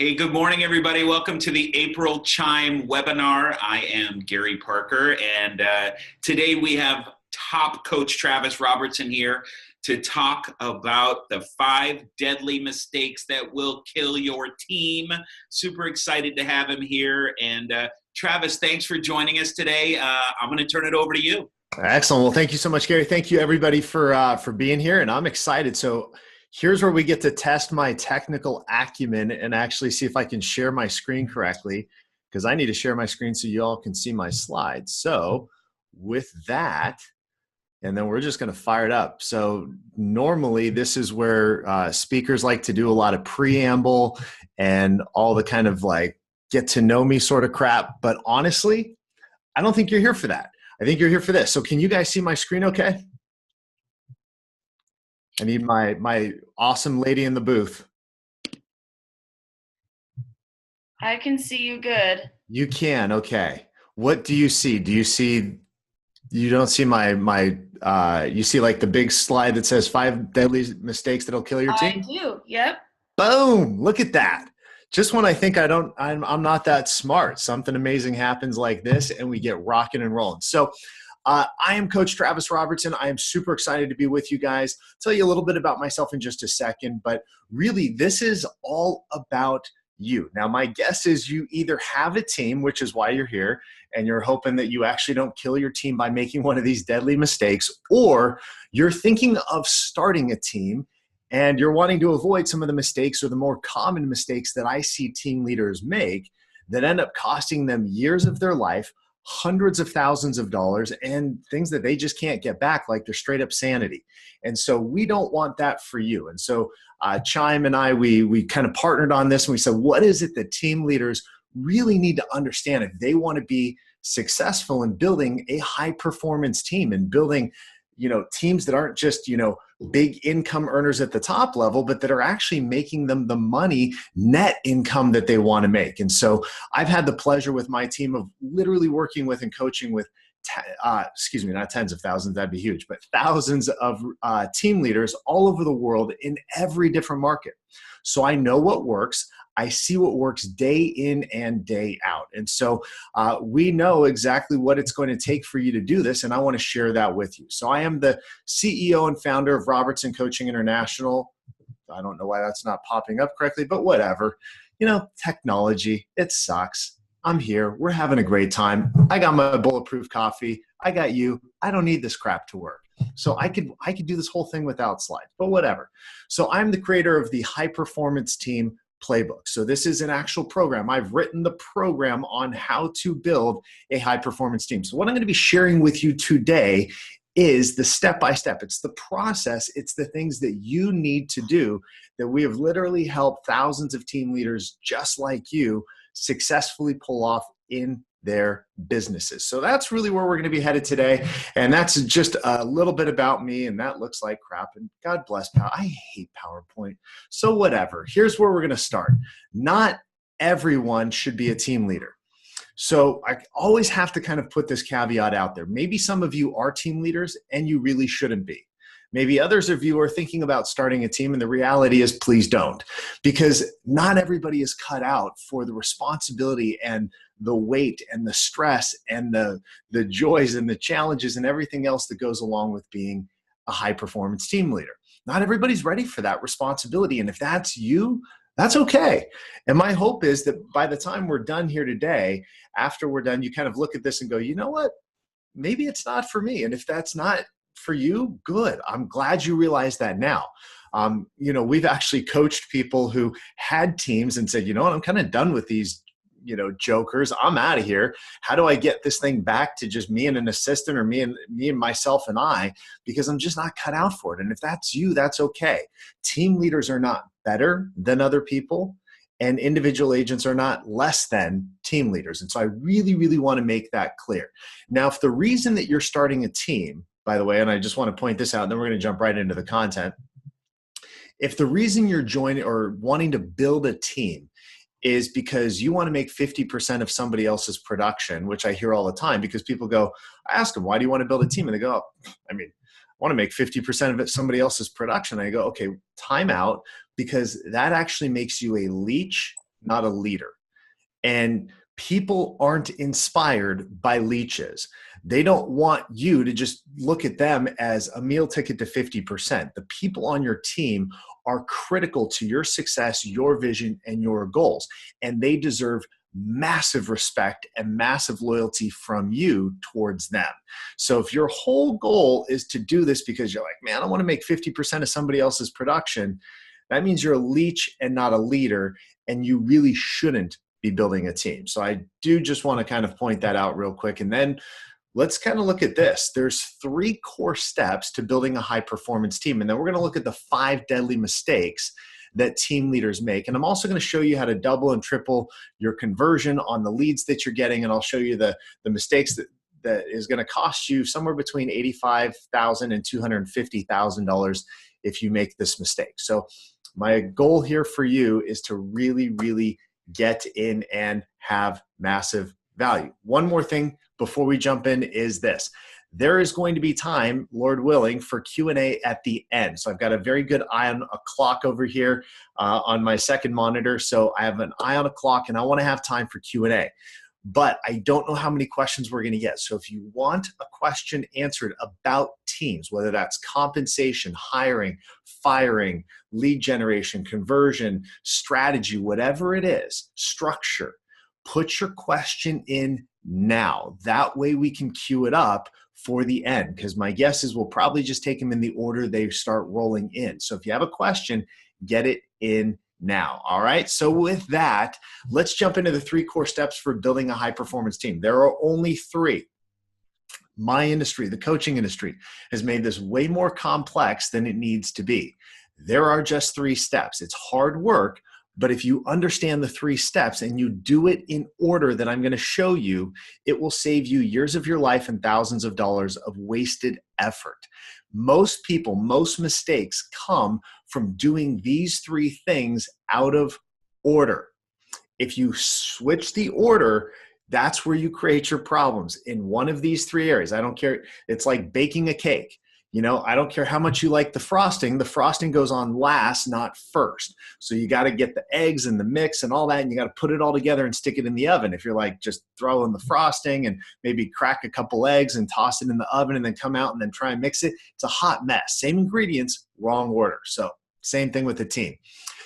Hey, good morning, everybody. Welcome to the April Chime webinar. I am Gary Parker, and today we have top coach Travis Robertson here to talk about the 5 deadly mistakes that will kill your team. Super excited to have him here. And Travis, thanks for joining us today. I'm going to turn it over to you. Excellent. Well, thank you so much, Gary. Thank you, everybody, for being here, and I'm excited. So here's where we get to test my technical acumen and actually see if I can share my screen correctly, because I need to share my screen so you all can see my slides. So with that, and then we're just going to fire it up. So normally this is where speakers like to do a lot of preamble and all the kind of like get to know me sort of crap. But honestly, I don't think you're here for that. I think you're here for this. So can you guys see my screen okay? I need my awesome lady in the booth. I can see you good. You can, okay. What do you see? Do you see, you don't see you see like the big slide that says 5 deadly mistakes that'll kill your team? I do, yep. Boom, look at that. Just when I think I'm not that smart, something amazing happens like this and we get rocking and rolling. So I am Coach Travis Robertson. I am super excited to be with you guys. I'll tell you a little bit about myself in just a second, but really this is all about you. Now, my guess is you either have a team, which is why you're here, and you're hoping that you actually don't kill your team by making one of these deadly mistakes, or you're thinking of starting a team and you're wanting to avoid some of the mistakes or the more common mistakes that I see team leaders make that end up costing them years of their life, hundreds of thousands of dollars, and things that they just can't get back, like their straight up sanity. And so we don't want that for you. And so Chime and I, we kind of partnered on this, and we said, what is it that team leaders really need to understand if they want to be successful in building a high performance team and building, teams that aren't just, big income earners at the top level, but that are actually making them the money, net income that they want to make. And so I've had the pleasure with my team of literally working with and coaching with, not tens of thousands, that'd be huge, but thousands of team leaders all over the world in every different market. So I know what works. I see what works day in and day out. And so we know exactly what it's going to take for you to do this, and I want to share that with you. So I am the CEO and founder of Robertson Coaching International. I don't know why that's not popping up correctly, but whatever. Technology, it sucks. I'm here. We're having a great time. I got my bulletproof coffee. I got you. I don't need this crap to work. So I could do this whole thing without slides, but whatever. So I'm the creator of the High Performance Team Playbook. So this is an actual program. I've written the program on how to build a high performance team. So what I'm going to be sharing with you today is the step-by-step. It's the process. It's the things that you need to do that we have literally helped thousands of team leaders just like you successfully pull off in their businesses. So that's really where we're going to be headed today. And that's just a little bit about me. And that looks like crap. And God bless I hate PowerPoint. So whatever. Here's where we're going to start. Not everyone should be a team leader. So I always have to kind of put this caveat out there. Maybe some of you are team leaders and you really shouldn't be. Maybe others of you are thinking about starting a team, and the reality is please don't, because not everybody is cut out for the responsibility and the weight and the stress and the joys and the challenges and everything else that goes along with being a high performance team leader. Not everybody's ready for that responsibility. And if that's you, that's okay. And my hope is that by the time we're done here today, after we're done, you kind of look at this and go, you know what? Maybe it's not for me. And if that's not for you, good. I'm glad you realize that now. We've actually coached people who had teams and said, you know what, I'm kind of done with these, jokers. I'm out of here. How do I get this thing back to just me and an assistant, or me and myself and I, because I'm just not cut out for it. And if that's you, that's okay. Team leaders are not better than other people, and individual agents are not less than team leaders. And so I really, really want to make that clear. Now, if the reason that you're starting a team, by the way, and I just want to point this out, and then we're going to jump right into the content. If the reason you're joining or wanting to build a team is because you want to make 50% of somebody else's production, which I hear all the time, because people go, I ask them, why do you want to build a team? And they go, I want to make 50% of it somebody else's production. And I go, okay, time out, because that actually makes you a leech not a leader. And people aren't inspired by leeches. They don't want you to just look at them as a meal ticket to 50%. The people on your team are critical to your success, your vision, and your goals. And they deserve massive respect and massive loyalty from you towards them. So if your whole goal is to do this because you're like, man, I want to make 50% of somebody else's production, that means you're a leech and not a leader, and you really shouldn't be building a team. So I do just want to kind of point that out real quick. And then let's kind of look at this. There's 3 core steps to building a high performance team. And then we're going to look at the 5 deadly mistakes that team leaders make. And I'm also going to show you how to double and triple your conversion on the leads that you're getting. And I'll show you the mistakes that is going to cost you somewhere between $85,000 and $250,000 if you make this mistake. So my goal here for you is to really, really get in and have massive value. One more thing before we jump in is this. There is going to be time, Lord willing, for Q&A at the end. So I've got a very good eye on a clock over here on my second monitor. So I have an eye on a clock, and I want to have time for Q&A. But I don't know how many questions we're going to get. So if you want a question answered about teams, whether that's compensation, hiring, firing, lead generation, conversion, strategy, whatever it is, structure, put your question in now. That way we can queue it up for the end, because my guess is we'll probably just take them in the order they start rolling in. So if you have a question, get it in now. All right. So with that, let's jump into the 3 core steps for building a high performance team. There are only 3. My industry, the coaching industry, has made this way more complex than it needs to be. There are just 3 steps. It's hard work, but if you understand the 3 steps and you do it in order that I'm going to show you, it will save you years of your life and thousands of dollars of wasted effort. Most people, most mistakes come from doing these 3 things out of order. If you switch the order, that's where you create your problems in one of these 3 areas. I don't care. It's like baking a cake. I don't care how much you like the frosting goes on last, not first. So you got to get the eggs and the mix and all that, and you got to put it all together and stick it in the oven. If you're like, just throw in the frosting and maybe crack a couple eggs and toss it in the oven and then come out and then try and mix it, it's a hot mess. Same ingredients, wrong order. So same thing with the team.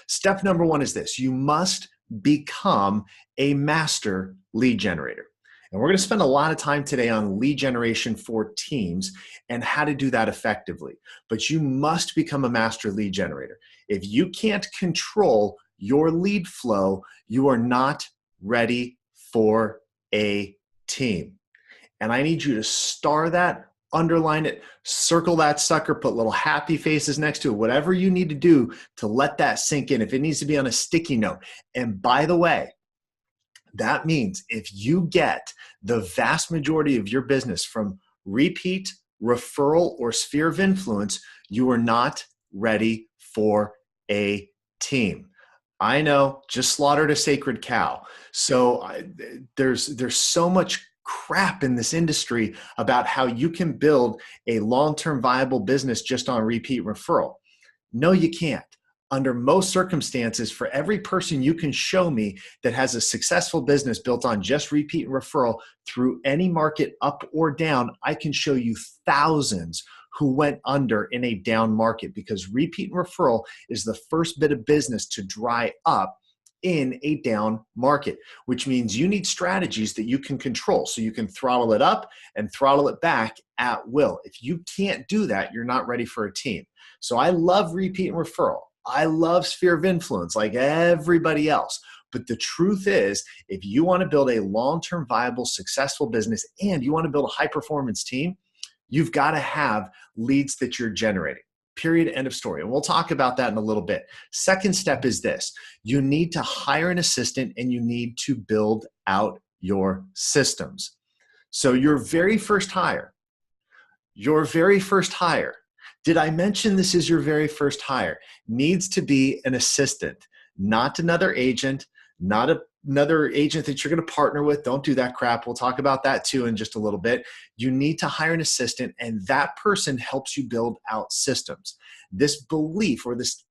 Step number 1 is this. You must become a master lead generator. And we're going to spend a lot of time today on lead generation for teams and how to do that effectively. But you must become a master lead generator. If you can't control your lead flow, you are not ready for a team. And I need you to star that, underline it, circle that sucker, put little happy faces next to it, whatever you need to do to let that sink in. If it needs to be on a sticky note. And by the way, that means if you get the vast majority of your business from repeat, referral, or sphere of influence, you are not ready for a team. I know, just slaughtered a sacred cow. So there's so much crap in this industry about how you can build a long-term viable business just on repeat referral. No, you can't. Under most circumstances, for every person you can show me that has a successful business built on just repeat and referral through any market up or down, I can show you thousands who went under in a down market, because repeat and referral is the first bit of business to dry up in a down market, which means you need strategies that you can control so you can throttle it up and throttle it back at will. If you can't do that, you're not ready for a team. So I love repeat and referral. I love sphere of influence like everybody else. But the truth is, if you want to build a long-term viable, successful business and you want to build a high-performance team, you've got to have leads that you're generating. Period. End of story. And we'll talk about that in a little bit. Second step is this. You need to hire an assistant and you need to build out your systems. So your very first hire, did I mention this is your very first hire? Needs to be an assistant, not another agent, not another agent that you're going to partner with. Don't do that crap. We'll talk about that too in just a little bit. You need to hire an assistant, and that person helps you build out systems. This belief or this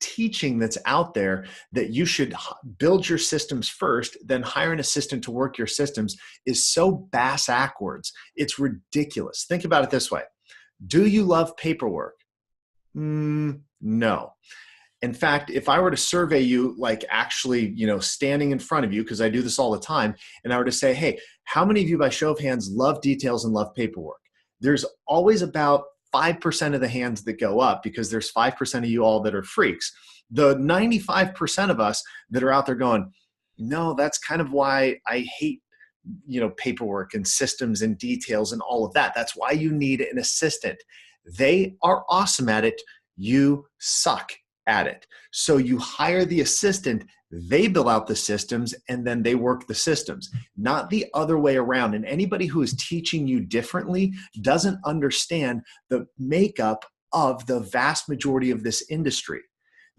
teaching that's out there that you should build your systems first, then hire an assistant to work your systems is so bass-ackwards. It's ridiculous. Think about it this way. Do you love paperwork? No. In fact, if I were to survey you, like actually, standing in front of you, because I do this all the time, and I were to say, hey, how many of you by show of hands love details and love paperwork? There's always about 5% of the hands that go up because there's 5% of you all that are freaks. The 95% of us that are out there going, no, that's kind of why I hate paperwork and systems and details and all of that. That's why you need an assistant. They are awesome at it. You suck at it. So you hire the assistant, they build out the systems, and then they work the systems, not the other way around. And anybody who is teaching you differently doesn't understand the makeup of the vast majority of this industry.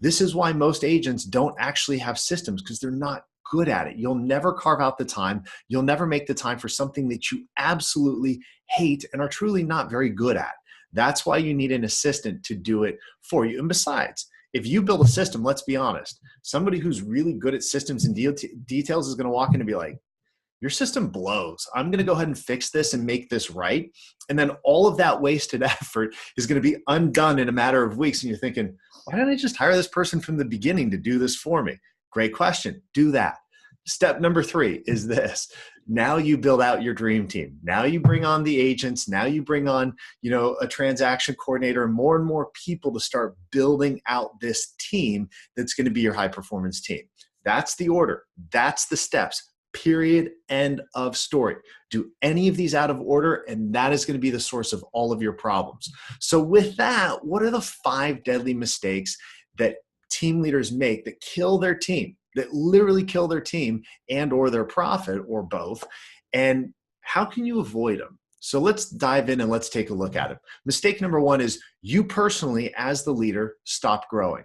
This is why most agents don't actually have systems, because they're not good at it. You'll never carve out the time. You'll never make the time for something that you absolutely hate and are truly not very good at. That's why you need an assistant to do it for you. And besides, if you build a system, let's be honest, somebody who's really good at systems and details is going to walk in and be like, your system blows. I'm going to go ahead and fix this and make this right. And then all of that wasted effort is going to be undone in a matter of weeks. And you're thinking, why didn't I just hire this person from the beginning to do this for me? Great question. Do that. Step number 3 is this. Now you build out your dream team. Now you bring on the agents. Now you bring on, a transaction coordinator and more people to start building out this team that's going to be your high performance team. That's the order. That's the steps. Period. End of story. Do any of these out of order, and that is going to be the source of all of your problems. So with that, what are the 5 deadly mistakes that team leaders make that kill their team, that literally kill their team and or their profit, or both? And how can you avoid them? So let's dive in and let's take a look at it. Mistake number 1 is you personally, as the leader, stop growing.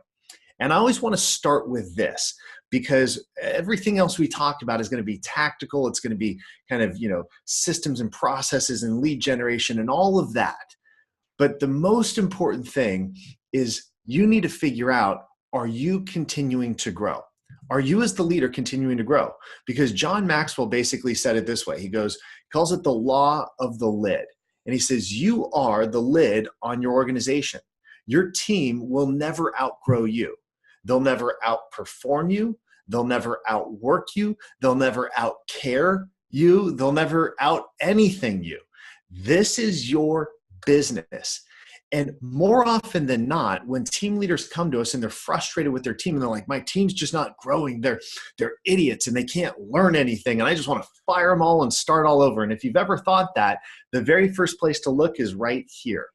And I always want to start with this, because everything else we talked about is going to be tactical. It's going to be kind of, systems and processes and lead generation and all of that. But the most important thing is you need to figure out, are you continuing to grow? Are you as the leader continuing to grow? Because John Maxwell basically said it this way. He calls it the law of the lid. And he says, you are the lid on your organization. Your team will never outgrow you. They'll never outperform you. They'll never outwork you. They'll never outcare you. They'll never out anything you. This is your business. And more often than not, when team leaders come to us and they're frustrated with their team and they're like, my team's just not growing, they're idiots and they can't learn anything, and I just want to fire them all and start all over. And if you've ever thought that, the very first place to look is right here.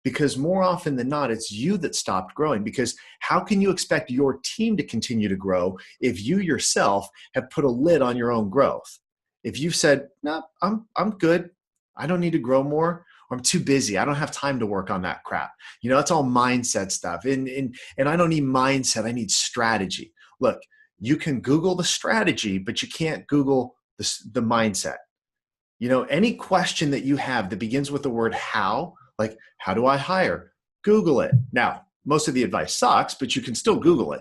Because more often than not, it's you that stopped growing. Because how can you expect your team to continue to grow if you yourself have put a lid on your own growth? If you've said, no, I'm good, I don't need to grow more, or I'm too busy, I don't have time to work on that crap. It's all mindset stuff. And I don't need mindset, I need strategy. Look, you can Google the strategy, but you can't Google the mindset. Any question that you have that begins with the word how, like, how do I hire? Google it. Now, most of the advice sucks, but you can still Google it.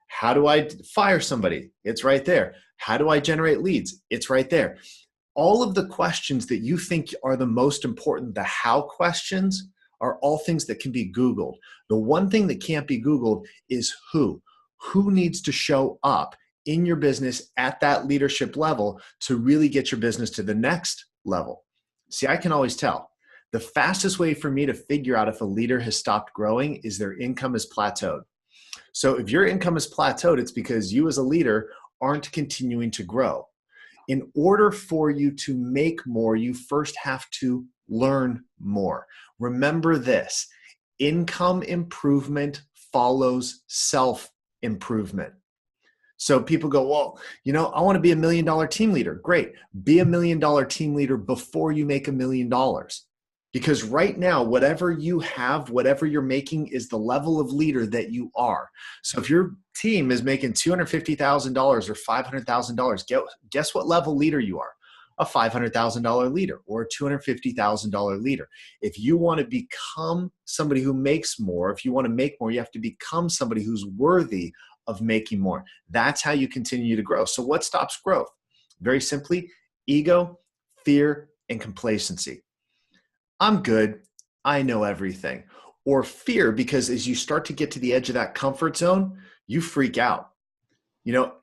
How do I fire somebody? It's right there. How do I generate leads? It's right there. All of the questions that you think are the most important, the how questions, are all things that can be Googled. The one thing that can't be Googled is who. Who needs to show up in your business at that leadership level to really get your business to the next level? See, I can always tell. The fastest way for me to figure out if a leader has stopped growing is their income is plateaued. So if your income is plateaued, it's because you as a leader aren't continuing to grow. In order for you to make more, you first have to learn more. Remember this: income improvement follows self-improvement. So people go, well, I want to be $1 million team leader. Great. Be $1 million team leader before you make $1 million. Because right now, whatever you have, whatever you're making is the level of leader that you are. So if your team is making $250,000 or $500,000, guess what level leader you are? a $500,000 leader or a $250,000 leader. If you want to become somebody who makes more, if you want to make more, you have to become somebody who's worthy of making more. That's how you continue to grow. So what stops growth? Very simply, ego, fear, and complacency. I'm good. I know everything. Or fear, because as you start to get to the edge of that comfort zone, you freak out.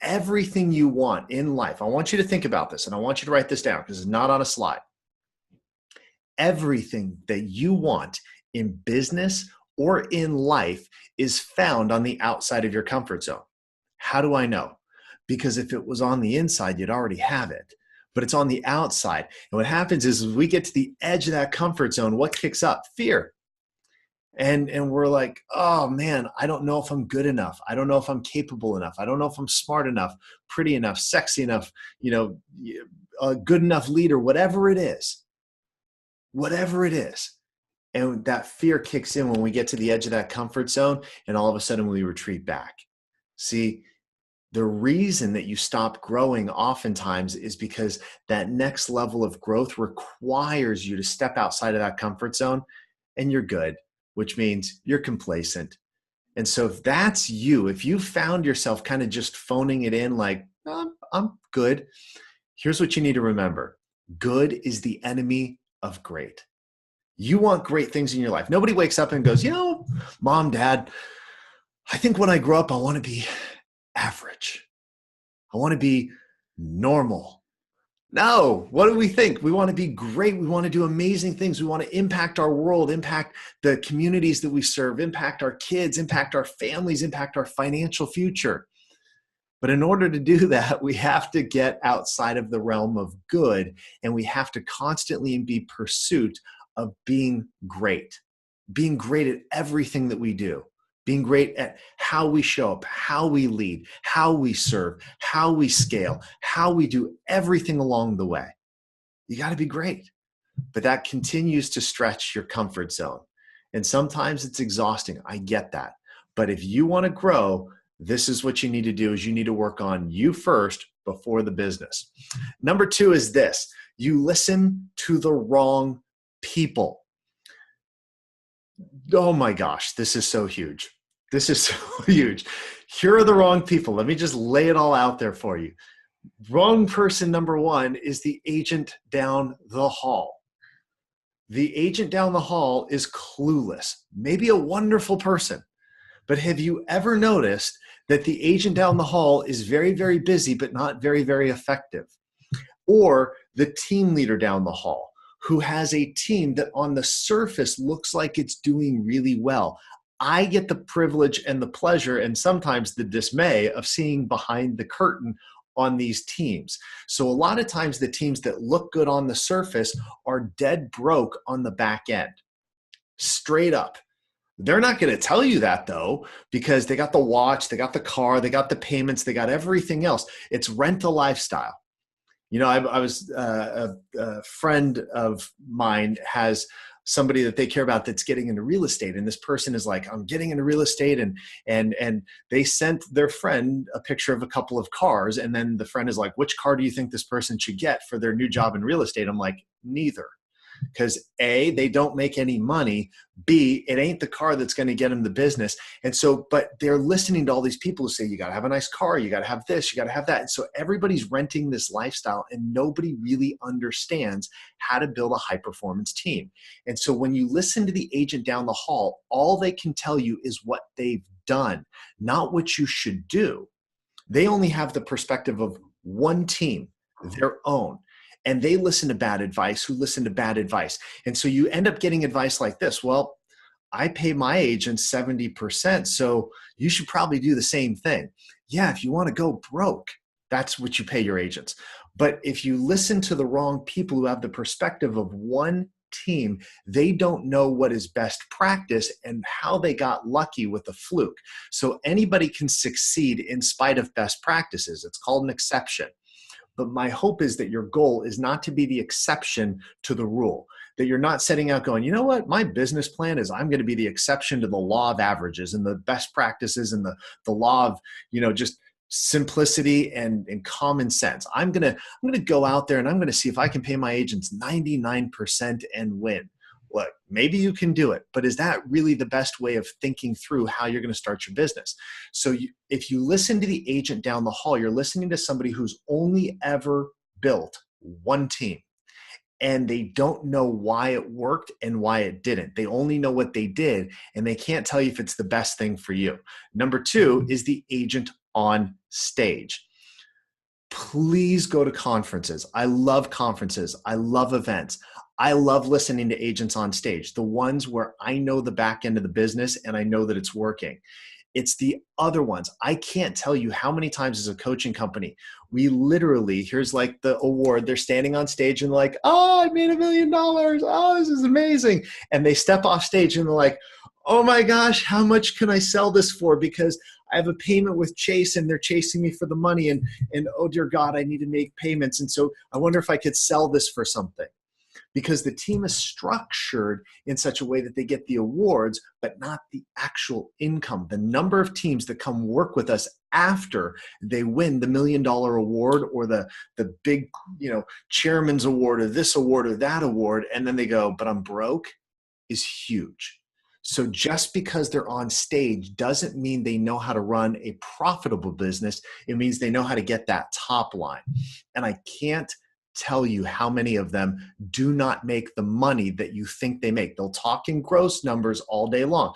Everything you want in life, I want you to think about this and I want you to write this down because it's not on a slide. Everything that you want in business or in life is found on the outside of your comfort zone. How do I know? Because if it was on the inside, you'd already have it, but it's on the outside. And what happens is we get to the edge of that comfort zone, what kicks up? Fear. And we're like, oh man, I don't know if I'm good enough. I don't know if I'm capable enough. I don't know if I'm smart enough, pretty enough, sexy enough, a good enough leader, whatever it is. And that fear kicks in when we get to the edge of that comfort zone, and all of a sudden we retreat back. See, the reason that you stop growing oftentimes is because that next level of growth requires you to step outside of that comfort zone, and you're good, which means you're complacent. And so if that's you, if you found yourself kind of just phoning it in like, I'm good, here's what you need to remember. Good is the enemy of great. You want great things in your life. Nobody wakes up and goes, Mom, Dad, I think when I grow up, I want to be average. I want to be normal. No, what do we think? We want to be great. We want to do amazing things. We want to impact our world, impact the communities that we serve, impact our kids, impact our families, impact our financial future. But in order to do that, we have to get outside of the realm of good, and we have to constantly be in pursuit of being great at everything that we do. Being great at how we show up, how we lead, how we serve, how we scale, how we do everything along the way. You got to be great. But that continues to stretch your comfort zone. And sometimes it's exhausting. I get that. But if you want to grow, this is what you need to do is you need to work on you first before the business. Number 2 is this. You listen to the wrong people. Oh my gosh, this is so huge. Here are the wrong people. Let me just lay it all out there for you. Wrong person number 1 is the agent down the hall. The agent down the hall is clueless, maybe a wonderful person. But have you ever noticed that the agent down the hall is very, very busy, but not very, very effective? Or the team leader down the hall, who has a team that on the surface looks like it's doing really well. I get the privilege and the pleasure and sometimes the dismay of seeing behind the curtain on these teams. So a lot of times the teams that look good on the surface are dead broke on the back end. Straight up. They're not going to tell you that though, because they got the watch, they got the car, they got the payments, they got everything else. It's rent a lifestyle. I was a friend of mine has somebody that they care about that's getting into real estate. And this person is like, I'm getting into real estate. And they sent their friend a picture of a couple of cars. And then the friend is like, which car do you think this person should get for their new job in real estate? I'm like, neither. Because A, they don't make any money. B, it ain't the car that's going to get them the business. And so, but they're listening to all these people who say, you got to have a nice car, you got to have this, you got to have that. And so everybody's renting this lifestyle and nobody really understands how to build a high performance team. And so when you listen to the agent down the hall, all they can tell you is what they've done, not what you should do. They only have the perspective of one team, their own. And they listen to bad advice who listen to bad advice. And so you end up getting advice like this. Well, I pay my agent 70%, so you should probably do the same thing. Yeah, if you want to go broke, that's what you pay your agents. But if you listen to the wrong people who have the perspective of one team, they don't know what is best practice and how they got lucky with a fluke. So anybody can succeed in spite of best practices. It's called an exception. But my hope is that your goal is not to be the exception to the rule, that you're not setting out going, you know what, my business plan is I'm going to be the exception to the law of averages and the best practices and the law of, just simplicity and common sense. I'm gonna go out there and I'm gonna see if I can pay my agents 99% and win. Look, maybe you can do it, but is that really the best way of thinking through how you're going to start your business? So if you listen to the agent down the hall, you're listening to somebody who's only ever built one team, and they don't know why it worked and why it didn't. They only know what they did, and they can't tell you if it's the best thing for you. Number two is the agent on stage. Please go to conferences. I love conferences. I love events. I love listening to agents on stage, the ones where I know the back end of the business and I know that it's working. It's the other ones. I can't tell you how many times as a coaching company, we literally, here's like the award, they're standing on stage and like, oh, I made $1 million. Oh, this is amazing. And they step off stage and they're like, oh my gosh, how much can I sell this for? Because I have a payment with Chase and they're chasing me for the money. And oh dear God, I need to make payments. And so I wonder if I could sell this for something. Because the team is structured in such a way that they get the awards, but not the actual income. The number of teams that come work with us after they win the $1 million award or the big, chairman's award or this award or that award, and then they go, but I'm broke, is huge. So just because they're on stage doesn't mean they know how to run a profitable business. It means they know how to get that top line. And I can't tell you how many of them do not make the money that you think they make. They'll talk in gross numbers all day long.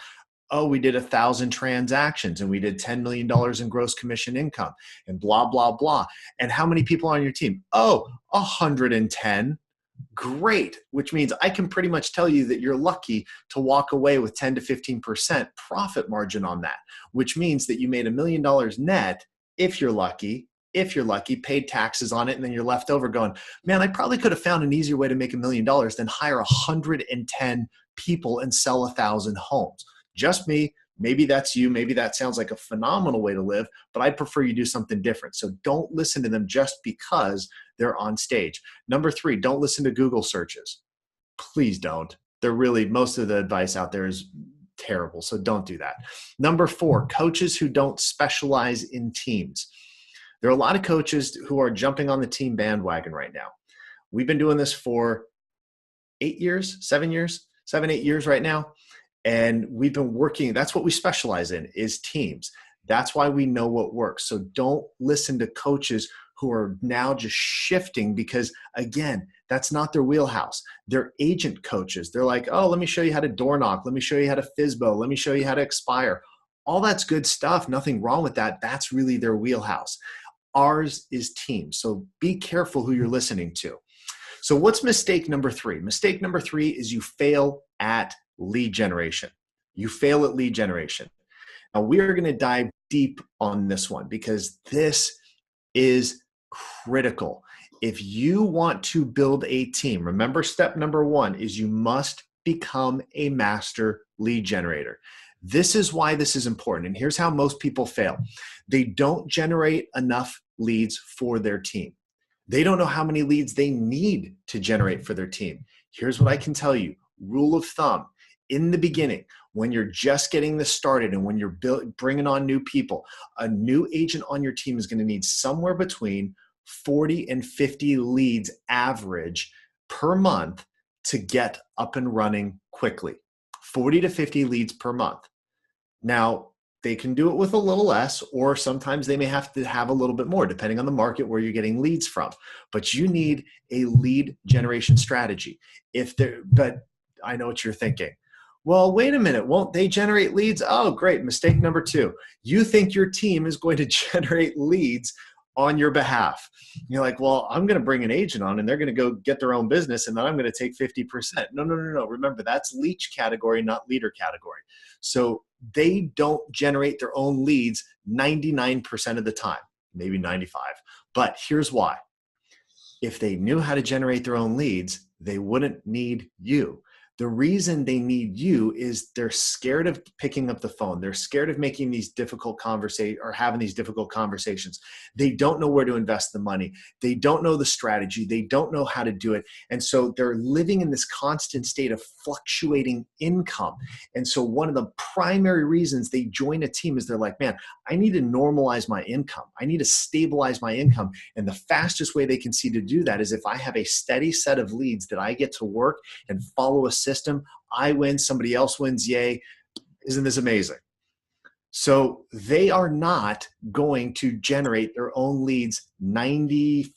Oh, we did 1,000 transactions and we did $10 million in gross commission income and blah, blah, blah. And how many people are on your team? Oh, 110. Great. Which means I can pretty much tell you that you're lucky to walk away with 10 to 15% profit margin on that, which means that you made $1 million net if you're lucky, paid taxes on it, and then you're left over going, man, I probably could have found an easier way to make $1 million than hire 110 people and sell 1,000 homes. Just me. Maybe that's you. Maybe that sounds like a phenomenal way to live, but I'd prefer you do something different. So don't listen to them just because they're on stage. Number three, don't listen to Google searches. Please don't. Most of the advice out there is terrible. So don't do that. Number four, coaches who don't specialize in teams. There are a lot of coaches who are jumping on the team bandwagon right now. We've been doing this for 8 years, 7 years, 8 years right now. And we've been working, that's what we specialize in, is teams. That's why we know what works. So don't listen to coaches who are now just shifting because, again, that's not their wheelhouse. They're agent coaches. They're like, oh, let me show you how to door knock. Let me show you how to FISBO. Let me show you how to expire. All that's good stuff. Nothing wrong with that. That's really their wheelhouse. Ours is team. So be careful who you're listening to. So what's mistake number three? Mistake number three is you fail at lead generation. You fail at lead generation. Now we're going to dive deep on this one because this is critical. If you want to build a team, remember step number one is you must become a master lead generator. This is why this is important. And here's how most people fail. They don't generate enough leads for their team. They don't know how many leads they need to generate for their team. Here's what I can tell you. Rule of thumb. In the beginning, when you're just getting this started and when you're bringing on new people, a new agent on your team is going to need somewhere between 40 and 50 leads average per month to get up and running quickly. 40 to 50 leads per month. Now, they can do it with a little less, or sometimes they may have to have a little bit more, depending on the market where you're getting leads from. But you need a lead generation strategy. But I know what you're thinking. Well, wait a minute. Won't they generate leads? Oh, great. Mistake number two. You think your team is going to generate leads on your behalf. You're like, well, I'm going to bring an agent on and they're going to go get their own business and then I'm going to take 50%. No. Remember, that's leech category, not leader category. So they don't generate their own leads 99% of the time, maybe 95. But here's why. If they knew how to generate their own leads, they wouldn't need you. The reason they need you is they're scared of picking up the phone. They're scared of making these difficult conversations or having these difficult conversations. They don't know where to invest the money. They don't know the strategy. They don't know how to do it. And so they're living in this constant state of fluctuating income. And so one of the primary reasons they join a team is they're like, man, I need to normalize my income. I need to stabilize my income. And the fastest way they can see to do that is if I have a steady set of leads that I get to work and follow a system. I win, somebody else wins, yay. Isn't this amazing? So they are not going to generate their own leads 95%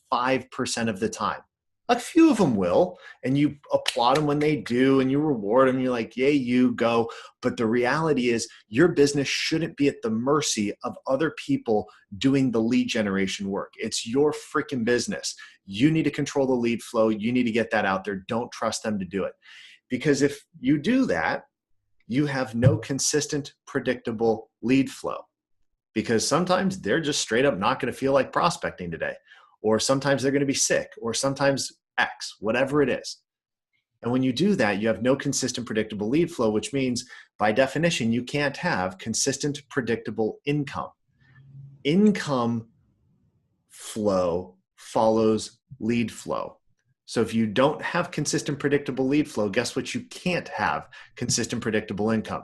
of the time. A few of them will, and you applaud them when they do, and you reward them. You're like, yay, you go. But the reality is your business shouldn't be at the mercy of other people doing the lead generation work. It's your freaking business. You need to control the lead flow. You need to get that out there. Don't trust them to do it. Because if you do that, you have no consistent, predictable lead flow. Because sometimes they're just straight up not going to feel like prospecting today. Or sometimes they're going to be sick, or sometimes X, whatever it is. And when you do that, you have no consistent, predictable lead flow, which means by definition, you can't have consistent, predictable income. Income flow follows lead flow. So if you don't have consistent, predictable lead flow, guess what? You can't have consistent, predictable income.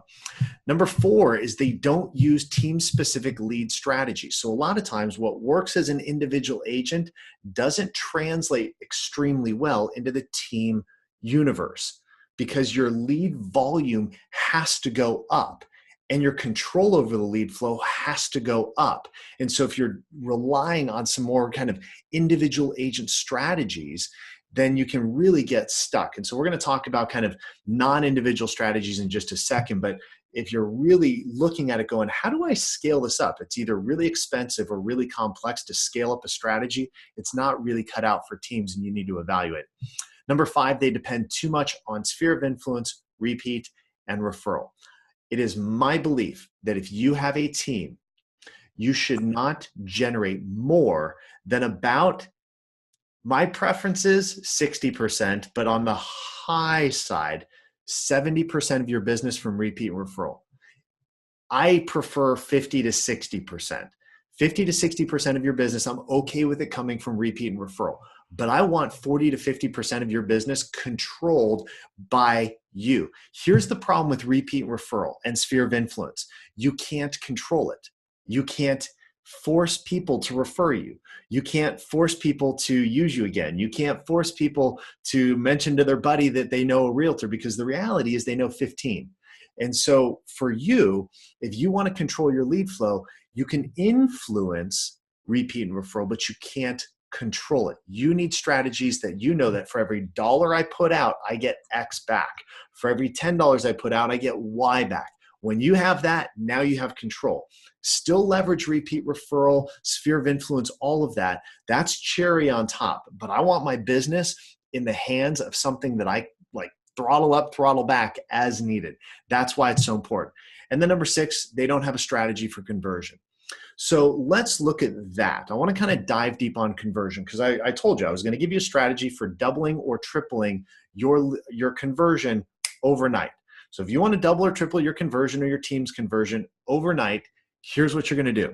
Number 4 is they don't use team-specific lead strategies. So a lot of times what works as an individual agent doesn't translate extremely well into the team universe because your lead volume has to go up and your control over the lead flow has to go up. And so if you're relying on some more kind of individual agent strategies, then you can really get stuck. And so we're going to talk about kind of non-individual strategies in just a second. But if you're really looking at it going, how do I scale this up? It's either really expensive or really complex to scale up a strategy. It's not really cut out for teams and you need to evaluate. Number 5, they depend too much on sphere of influence, repeat, and referral. It is my belief that if you have a team, you should not generate more than about, my preference is 60%, but on the high side, 70% of your business from repeat and referral. I prefer 50 to 60%. 50 to 60% of your business, I'm okay with it coming from repeat and referral. But I want 40 to 50% of your business controlled by you. Here's the problem with repeat and referral and sphere of influence. You can't control it. You can't force people to refer you. You can't force people to use you again. You can't force people to mention to their buddy that they know a realtor because the reality is they know 15. And so for you, if you want to control your lead flow, you can influence repeat and referral, but you can't control it. You need strategies that you know that for every dollar I put out, I get X back. For every $10 I put out, I get Y back. When you have that, now you have control. Still leverage repeat referral, sphere of influence, all of that. That's cherry on top. But I want my business in the hands of something that I like throttle up, throttle back as needed. That's why it's so important. And then number 6, they don't have a strategy for conversion. So let's look at that. I want to kind of dive deep on conversion because I told you I was going to give you a strategy for doubling or tripling your conversion overnight. So if you want to double or triple your conversion or your team's conversion overnight, here's what you're going to do.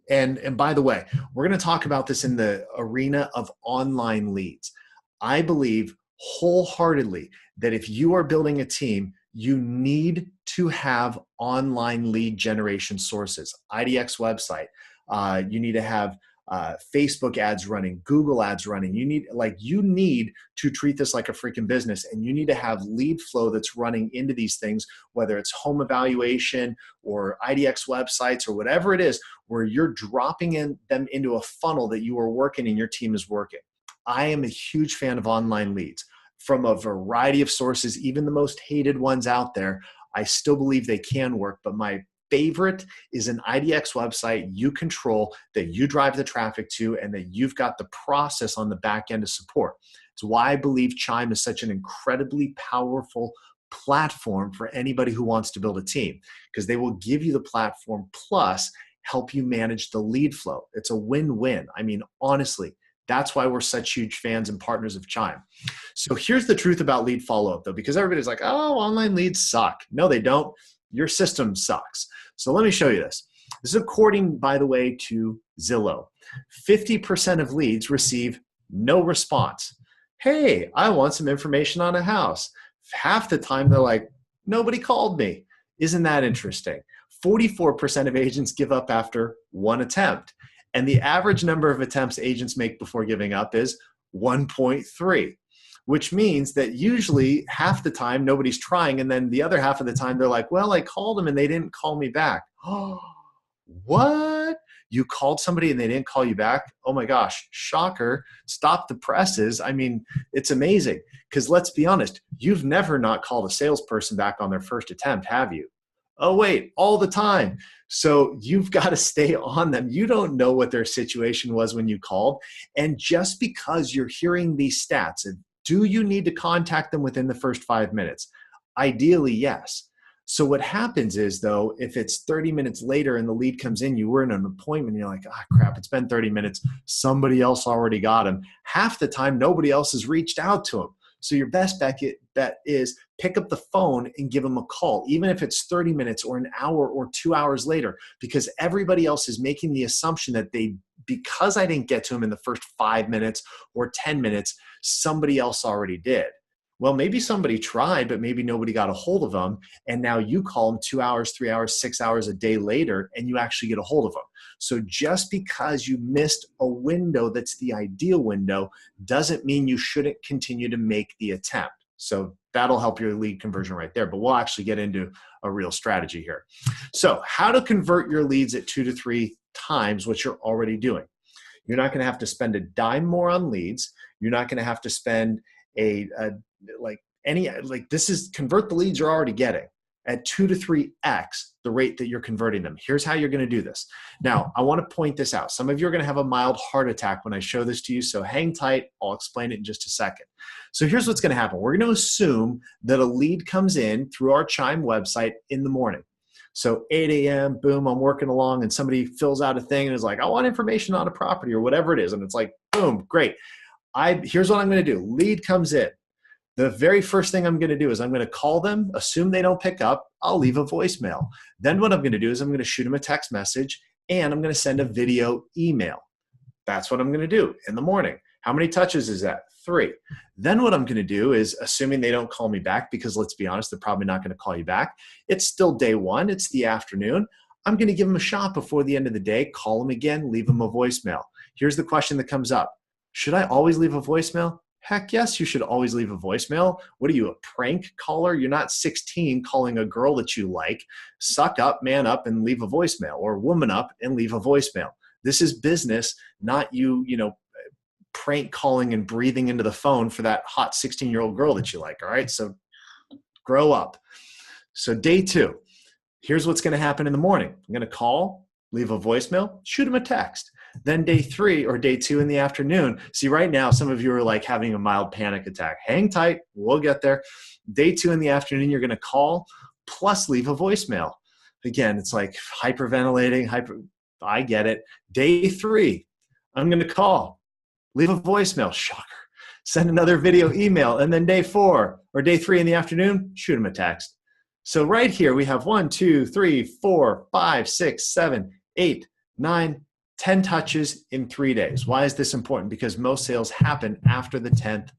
And by the way, we're going to talk about this in the arena of online leads. I believe wholeheartedly that if you are building a team, you need to have online lead generation sources, IDX website. You need to have Facebook ads running, Google ads running. You need to treat this like a freaking business, and you need to have lead flow that's running into these things, whether it's home evaluation or IDX websites or whatever it is, where you're dropping them into a funnel that you are working and your team is working. I am a huge fan of online leads from a variety of sources, even the most hated ones out there. I still believe they can work, but my favorite is an IDX website you control, that you drive the traffic to, and that you've got the process on the back end to support. It's why I believe Chime is such an incredibly powerful platform for anybody who wants to build a team, because they will give you the platform plus help you manage the lead flow. It's a win-win. I mean, honestly, That's why we're such huge fans and partners of Chime. So here's the truth about lead follow-up, though, because everybody's like, oh, online leads suck. No, they don't. Your system sucks. So let me show you this. This is according, by the way, to Zillow. 50% of leads receive no response. Hey, I want some information on a house. Half the time they're like, nobody called me. Isn't that interesting? 44% of agents give up after one attempt. And the average number of attempts agents make before giving up is 1.3, which means that usually half the time nobody's trying. And then the other half of the time they're like, well, I called them and they didn't call me back. Oh, what? You called somebody and they didn't call you back? Oh my gosh, shocker. Stop the presses. I mean, it's amazing because let's be honest, you've never not called a salesperson back on their first attempt, have you? Oh wait, all the time. So you've got to stay on them. You don't know what their situation was when you called. And just because you're hearing these stats, do you need to contact them within the first 5 minutes? Ideally, yes. So what happens is, though, if it's 30 minutes later and the lead comes in, you were in an appointment, and you're like, crap, it's been 30 minutes. Somebody else already got him. Half the time, nobody else has reached out to him. So your best bet is pick up the phone and give them a call, even if it's 30 minutes or an hour or 2 hours later, because everybody else is making the assumption that because I didn't get to them in the first 5 minutes or 10 minutes, somebody else already did. Well, maybe somebody tried, but maybe nobody got a hold of them. And now you call them 2 hours, 3 hours, 6 hours a day later, and you actually get a hold of them. So just because you missed a window that's the ideal window doesn't mean you shouldn't continue to make the attempt. So that'll help your lead conversion right there. But we'll actually get into a real strategy here. So how to convert your leads at 2 to 3 times what you're already doing. You're not going to have to spend a dime more on leads. You're not going to have to spend this is convert the leads you're already getting at 2 to 3x the rate that you're converting them. Here's how you're going to do this. Now, I want to point this out. Some of you are going to have a mild heart attack when I show this to you, so hang tight. I'll explain it in just a second. So here's what's going to happen. We're going to assume that a lead comes in through our Chime website in the morning. So 8 a.m., boom, I'm working along, and somebody fills out a thing and is like, I want information on a property or whatever it is. And it's like, boom, great. Here's what I'm going to do. Lead comes in. The very first thing I'm going to do is I'm going to call them, assume they don't pick up, I'll leave a voicemail. Then what I'm going to do is I'm going to shoot them a text message and I'm going to send a video email. That's what I'm going to do in the morning. How many touches is that? 3. Then what I'm going to do is, assuming they don't call me back, because let's be honest, they're probably not going to call you back. It's still day 1. It's the afternoon. I'm going to give them a shot before the end of the day, call them again, leave them a voicemail. Here's the question that comes up. Should I always leave a voicemail? Heck yes, you should always leave a voicemail. What are you, a prank caller? You're not 16 calling a girl that you like. Suck up, man up, and leave a voicemail, or woman up and leave a voicemail. This is business, not you prank calling and breathing into the phone for that hot 16-year-old girl that you like, all right? So grow up. So day 2, here's what's going to happen in the morning. I'm going to call, leave a voicemail, shoot them a text. Then day 3 or day 2 in the afternoon. See, right now, some of you are like having a mild panic attack. Hang tight. We'll get there. Day 2 in the afternoon, you're going to call plus leave a voicemail. Again, it's like hyperventilating. I get it. Day 3, I'm going to call, leave a voicemail. Shocker. Send another video email. And then day 4 or day 3 in the afternoon, shoot them a text. So right here, we have 1, 2, 3, 4, 5, 6, 7, 8, 9, 10 touches in 3 days. Why is this important? Because most sales happen after the 10th,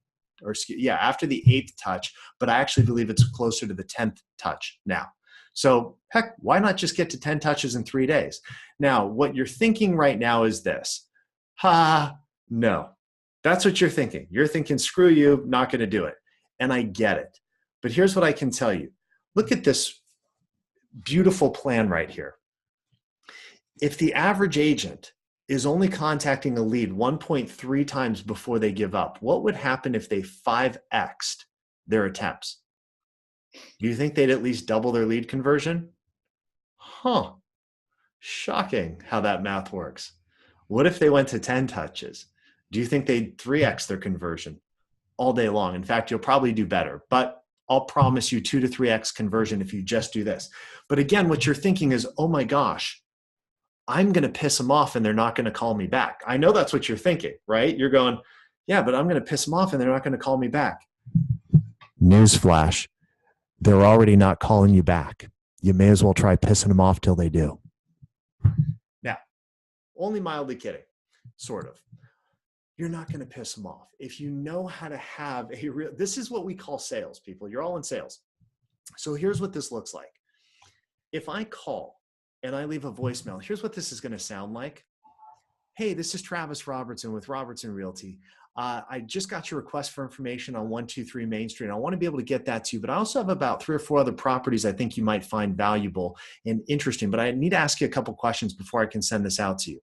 after the 8th touch, but I actually believe it's closer to the 10th touch now. So heck, why not just get to 10 touches in 3 days? Now, what you're thinking right now is this. No. That's what you're thinking. You're thinking, screw you, not going to do it. And I get it. But here's what I can tell you. Look at this beautiful plan right here. If the average agent is only contacting a lead 1.3 times before they give up, what would happen if they 5x'd their attempts? Do you think they'd at least double their lead conversion? Shocking how that math works. What if they went to 10 touches? Do you think they'd 3x their conversion all day long? In fact, you'll probably do better, but I'll promise you 2 to 3x conversion if you just do this. But again, what you're thinking is, oh my gosh, I'm going to piss them off and they're not going to call me back. I know that's what you're thinking, right? You're going, yeah, but I'm going to piss them off and they're not going to call me back. Newsflash, they're already not calling you back. You may as well try pissing them off till they do. Now, only mildly kidding, sort of. You're not going to piss them off. If you know how to have a real, this is what we call sales, people. You're all in sales. So here's what this looks like. If I call and I leave a voicemail, here's what this is going to sound like. Hey, this is Travis Robertson with Robertson Realty. I just got your request for information on 123 Main Street. I want to be able to get that to you, but I also have about 3 or 4 other properties I think you might find valuable and interesting, but I need to ask you a couple questions before I can send this out to you.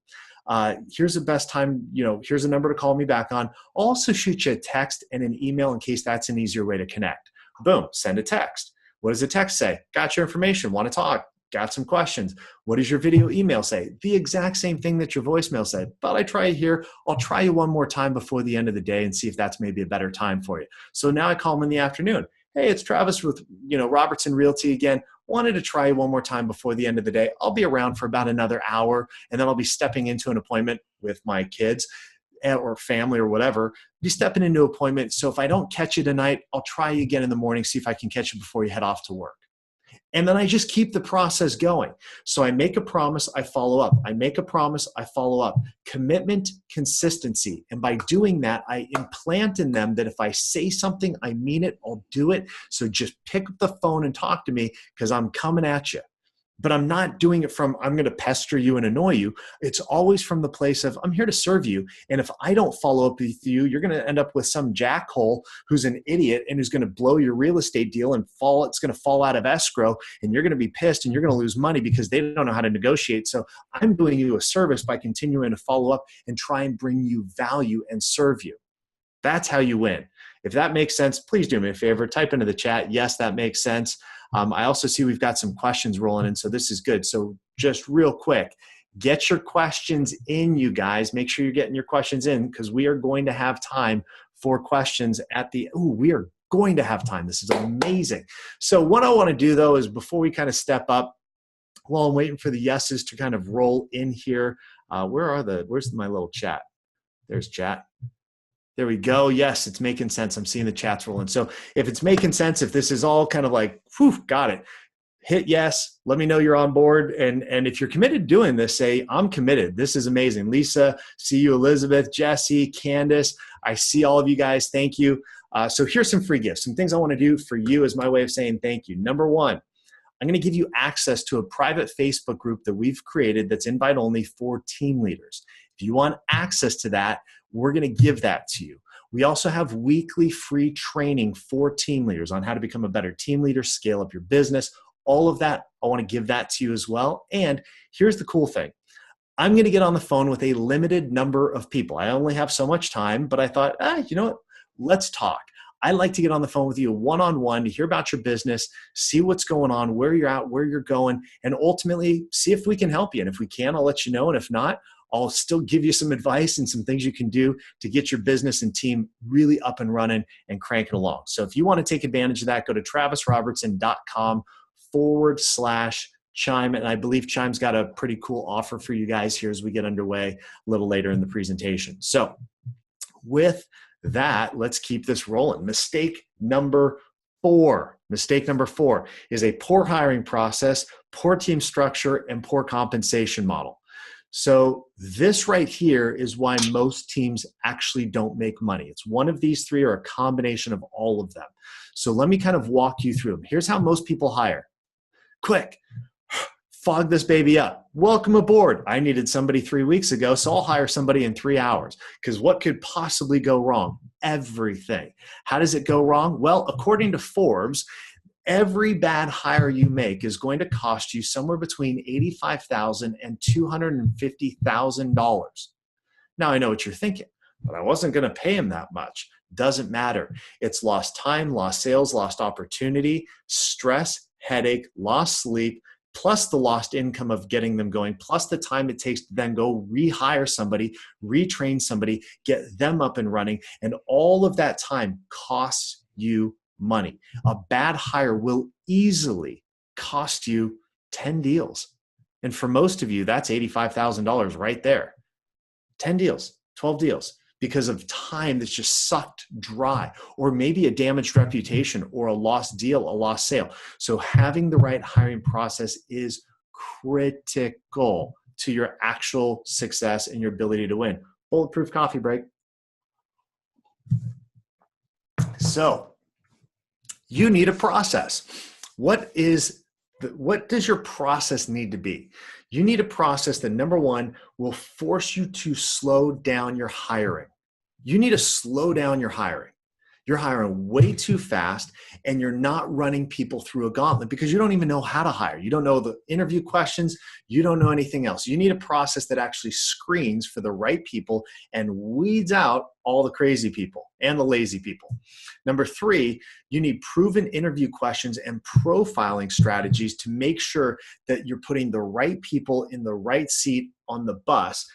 Here's the best time, here's a number to call me back on. I'll also shoot you a text and an email in case that's an easier way to connect. Boom, send a text. What does the text say? Got your information, want to talk, got some questions. What does your video email say? The exact same thing that your voicemail said, but I try it here. I'll try you one more time before the end of the day and see if that's maybe a better time for you. So now I call them in the afternoon. Hey, it's Travis with Robertson Realty again. Wanted to try you one more time before the end of the day. I'll be around for about another hour, and then I'll be stepping into an appointment with my kids or family or whatever. Be stepping into an appointment. So if I don't catch you tonight, I'll try you again in the morning, see if I can catch you before you head off to work. And then I just keep the process going. So I make a promise, I follow up. I make a promise, I follow up. Commitment, consistency. And by doing that, I implant in them that if I say something, I mean it, I'll do it. So just pick up the phone and talk to me because I'm coming at you. But I'm not doing it from, I'm going to pester you and annoy you. It's always from the place of, I'm here to serve you. And if I don't follow up with you, you're going to end up with some jackhole who's an idiot and who's going to blow your real estate deal and it's going to fall out of escrow. And you're going to be pissed and you're going to lose money because they don't know how to negotiate. So I'm doing you a service by continuing to follow up and try and bring you value and serve you. That's how you win. If that makes sense, please do me a favor. Type into the chat, yes, that makes sense. I also see we've got some questions rolling in, so this is good. So just real quick, get your questions in, you guys. Make sure you're getting your questions in because we are going to have time for questions we are going to have time. This is amazing. So what I want to do, though, is before we kind of step up, while I'm waiting for the yeses to kind of roll in here, where's my little chat? There's chat. There we go. Yes, it's making sense. I'm seeing the chats rolling. So if it's making sense, if this is all kind of like, whew, got it, hit yes. Let me know you're on board. And if you're committed to doing this, say, I'm committed. This is amazing. Lisa, see you, Elizabeth, Jesse, Candace. I see all of you guys. Thank you. So here's some free gifts. Some things I want to do for you as my way of saying thank you. Number one, I'm going to give you access to a private Facebook group that we've created that's invite only for team leaders. If you want access to that, we're going to give that to you. We also have weekly free training for team leaders on how to become a better team leader, scale up your business, all of that. I want to give that to you as well. And here's the cool thing. I'm going to get on the phone with a limited number of people. I only have so much time, but I thought, you know what? Let's talk. I like to get on the phone with you one-on-one to hear about your business, see what's going on, where you're at, where you're going, and ultimately see if we can help you. And if we can, I'll let you know. And if not, I'll still give you some advice and some things you can do to get your business and team really up and running and cranking along. So if you want to take advantage of that, go to travisrobertson.com/Chime. And I believe Chime's got a pretty cool offer for you guys here as we get underway a little later in the presentation. So with that, let's keep this rolling. Mistake number 4 is a poor hiring process, poor team structure, and poor compensation model. So this right here is why most teams actually don't make money. It's one of these 3 or a combination of all of them. So let me kind of walk you through them. Here's how most people hire. Quick, fog this baby up. Welcome aboard. I needed somebody 3 weeks ago, so I'll hire somebody in 3 hours. Because what could possibly go wrong? Everything. How does it go wrong? Well, according to Forbes, every bad hire you make is going to cost you somewhere between $85,000 and $250,000. Now, I know what you're thinking, but I wasn't going to pay him that much. Doesn't matter. It's lost time, lost sales, lost opportunity, stress, headache, lost sleep, plus the lost income of getting them going, plus the time it takes to then go rehire somebody, retrain somebody, get them up and running, and all of that time costs you money. A bad hire will easily cost you 10 deals. And for most of you, that's $85,000 right there. 10 deals, 12 deals, because of time that's just sucked dry, or maybe a damaged reputation or a lost deal, a lost sale. So having the right hiring process is critical to your actual success and your ability to win. Bulletproof coffee break. So you need a process. What does your process need to be? You need a process that, number one, will force you to slow down your hiring. You need to slow down your hiring. You're hiring way too fast, and you're not running people through a gauntlet because you don't even know how to hire. You don't know the interview questions. You don't know anything else. You need a process that actually screens for the right people and weeds out all the crazy people and the lazy people. Number three, you need proven interview questions and profiling strategies to make sure that you're putting the right people in the right seat on the bus.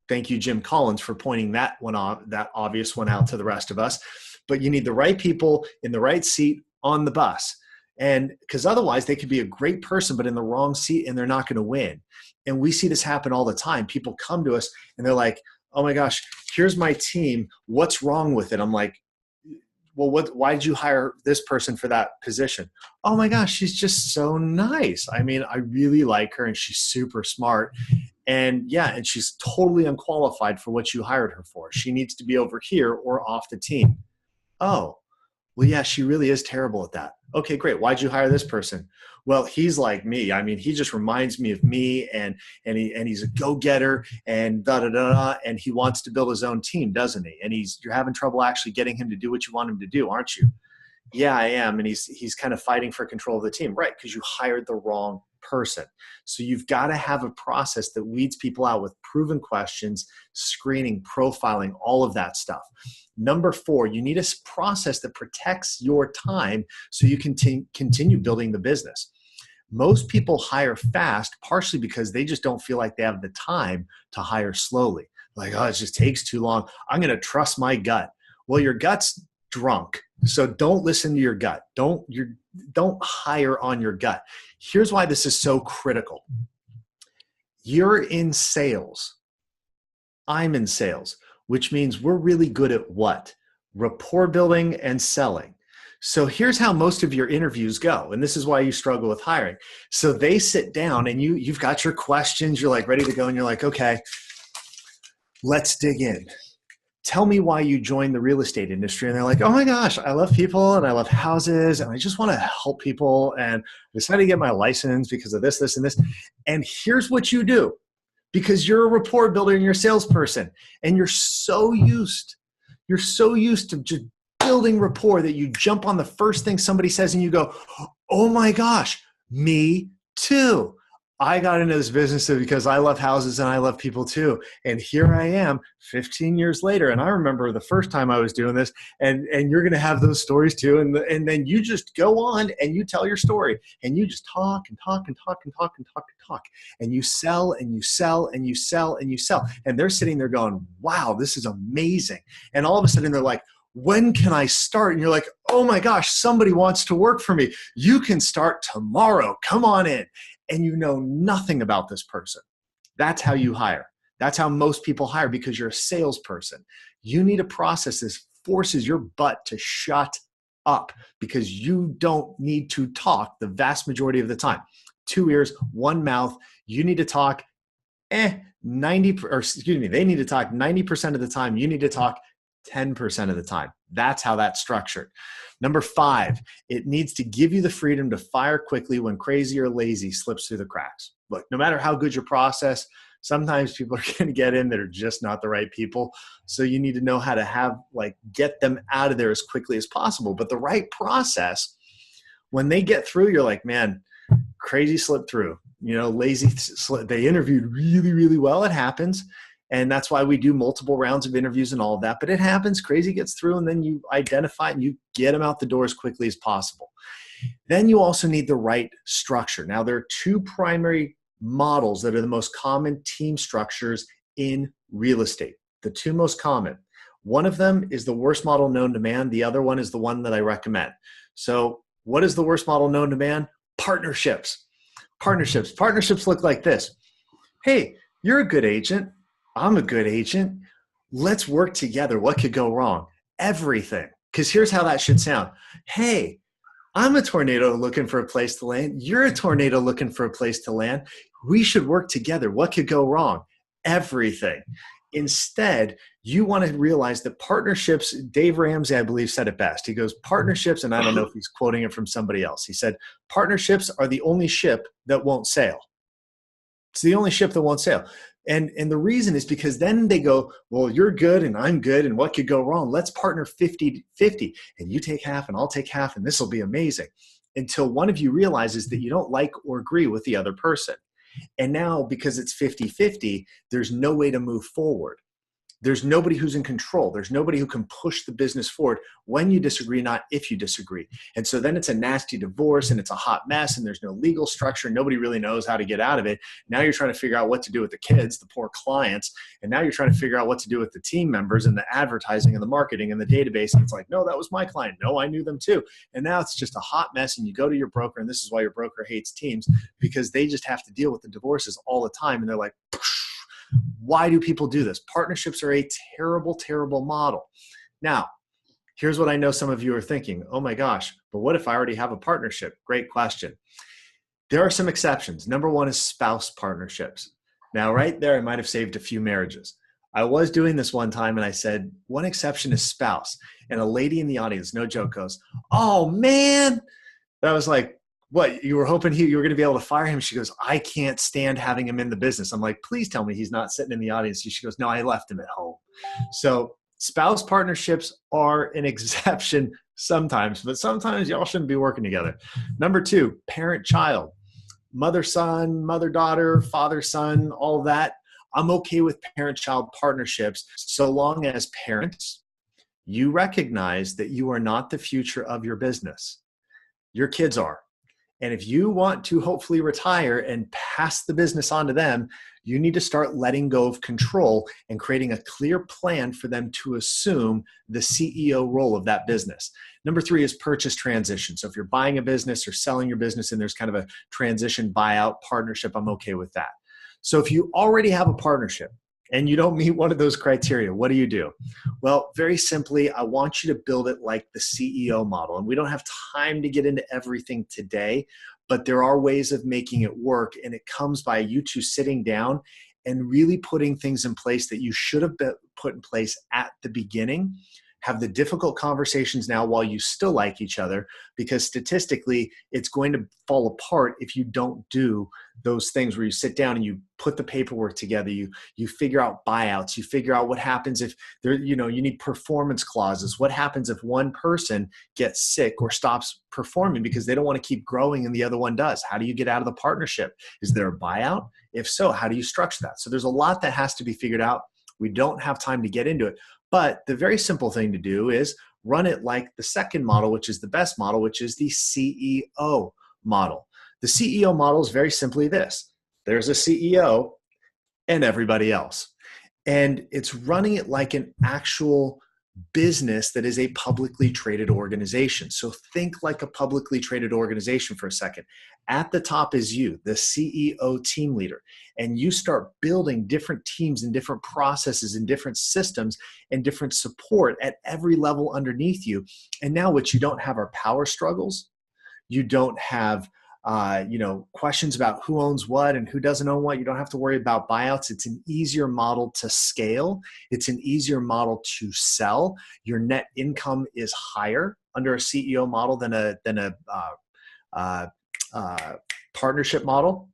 Thank you, Jim Collins, for pointing that obvious one out to the rest of us. But you need the right people in the right seat on the bus. And because otherwise they could be a great person, but in the wrong seat, and they're not going to win. And we see this happen all the time. People come to us and they're like, oh my gosh, here's my team. What's wrong with it? I'm like, well, why did you hire this person for that position? Oh my gosh, she's just so nice. I mean, I really like her and she's super smart. And yeah, and she's totally unqualified for what you hired her for. She needs to be over here or off the team. Oh, well, yeah, she really is terrible at that. Okay, great. Why'd you hire this person? Well, he's like me. I mean, he just reminds me of me, and he's a go-getter, and da-da-da-da, and he wants to build his own team, doesn't he? And you're having trouble actually getting him to do what you want him to do, aren't you? Yeah, I am. And he's kind of fighting for control of the team, right? Because you hired the wrong person. So you've got to have a process that weeds people out with proven questions, screening, profiling, all of that stuff. Number four, you need a process that protects your time so you can continue building the business. Most people hire fast, partially because they just don't feel like they have the time to hire slowly. Like, oh, it just takes too long. I'm going to trust my gut. Well, your gut's drunk. So don't listen to your gut. Don't hire on your gut. Here's why this is so critical. You're in sales. I'm in sales, which means we're really good at what? Rapport building and selling. So here's how most of your interviews go. And this is why you struggle with hiring. So they sit down and you've got your questions. You're like ready to go. And you're like, okay, let's dig in. Tell me why you joined the real estate industry. And they're like, oh my gosh, I love people and I love houses and I just want to help people. And I decided to get my license because of this, this, and this. And here's what you do, because you're a rapport builder and you're a salesperson and you're so used to just building rapport that you jump on the first thing somebody says and you go, oh my gosh, me too. I got into this business because I love houses and I love people too. And here I am 15 years later. And I remember the first time I was doing this, and you're going to have those stories too. And then you just go on and you tell your story and you just talk and talk and talk and talk and talk and talk. And you sell and you sell and you sell and you sell. And they're sitting there going, wow, this is amazing. And all of a sudden they're like, when can I start? And you're like, oh my gosh, somebody wants to work for me. You can start tomorrow. Come on in. And you know nothing about this person. That's how you hire. That's how most people hire, because you're a salesperson. You need a process that forces your butt to shut up, because you don't need to talk the vast majority of the time. 2 ears, 1 mouth. You need to talk they need to talk 90% of the time. You need to talk 10% of the time. That's how that's structured. Number 5, it needs to give you the freedom to fire quickly when crazy or lazy slips through the cracks. Look, no matter how good your process, sometimes people are going to get in that are just not the right people. So you need to know how to get them out of there as quickly as possible. But the right process, when they get through, you're like, man, crazy slipped through. Lazy they interviewed really, really well. It happens. And that's why we do multiple rounds of interviews and all of that. But it happens, crazy gets through, and then you identify and you get them out the door as quickly as possible. Then you also need the right structure. Now, there are 2 primary models that are the most common team structures in real estate. The 2 most common. One of them is the worst model known to man. The other one is the one that I recommend. So what is the worst model known to man? Partnerships. Partnerships look like this. Hey, you're a good agent. I'm a good agent. Let's work together. What could go wrong? Everything. Because here's how that should sound. Hey, I'm a tornado looking for a place to land. You're a tornado looking for a place to land. We should work together. What could go wrong? Everything. Instead, you want to realize that partnerships, Dave Ramsey, I believe, said it best. He goes, partnerships, and I don't know if he's quoting it from somebody else. He said, partnerships are the only ship that won't sail. It's the only ship that won't sail. And the reason is because then they go, well, you're good and I'm good, and what could go wrong? Let's partner 50-50, and you take half and I'll take half, and this will be amazing. Until one of you realizes that you don't like or agree with the other person. And now, because it's 50-50, there's no way to move forward. There's nobody who's in control. There's nobody who can push the business forward when you disagree, not if you disagree. And so then it's a nasty divorce and it's a hot mess and there's no legal structure. Nobody really knows how to get out of it. Now you're trying to figure out what to do with the kids, the poor clients. And now you're trying to figure out what to do with the team members and the advertising and the marketing and the database. And it's like, no, that was my client. No, I knew them too. And now it's just a hot mess. And you go to your broker, and this is why your broker hates teams, because they just have to deal with the divorces all the time. And they're like, why do people do this? Partnerships are a terrible, terrible model. Now, here's what I know some of you are thinking. Oh my gosh, but what if I already have a partnership? Great question. There are some exceptions. Number one is spouse partnerships. Now, right there, I might have saved a few marriages. I was doing this one time and I said, one exception is spouse. And a lady in the audience, no joke, goes, oh man. I was like, what, you were hoping you were going to be able to fire him? She goes, I can't stand having him in the business. I'm like, please tell me he's not sitting in the audience. She goes, no, I left him at home. So spouse partnerships are an exception sometimes, but sometimes y'all shouldn't be working together. Number two, parent-child, mother-son, mother-daughter, father-son, all that. I'm okay with parent-child partnerships so long as parents, you recognize that you are not the future of your business. Your kids are. And if you want to hopefully retire and pass the business on to them, you need to start letting go of control and creating a clear plan for them to assume the CEO role of that business. Number three is purchase transition. So if you're buying a business or selling your business and there's kind of a transition buyout partnership, I'm okay with that. So if you already have a partnership and you don't meet one of those criteria, what do? Well, very simply, I want you to build it like the CEO model. And we don't have time to get into everything today, but there are ways of making it work. And it comes by you two sitting down and really putting things in place that you should have put in place at the beginning. Have the difficult conversations now while you still like each other, because statistically, it's going to fall apart if you don't do those things where you sit down and you put the paperwork together, you figure out buyouts, you figure out what happens if there, you need performance clauses. What happens if one person gets sick or stops performing because they don't want to keep growing and the other one does? How do you get out of the partnership? Is there a buyout? If so, how do you structure that? So there's a lot that has to be figured out. We don't have time to get into it. But the very simple thing to do is run it like the second model, which is the best model, which is the CEO model. The CEO model is very simply this. There's a CEO and everybody else. And it's running it like an actual business that is a publicly traded organization. So think like a publicly traded organization for a second. At the top is you, the CEO team leader, and you start building different teams and different processes and different systems and different support at every level underneath you. And now what you don't have are power struggles. You don't have questions about who owns what and who doesn't own what. You don't have to worry about buyouts. It's an easier model to scale. It's an easier model to sell. Your net income is higher under a CEO model than a partnership model.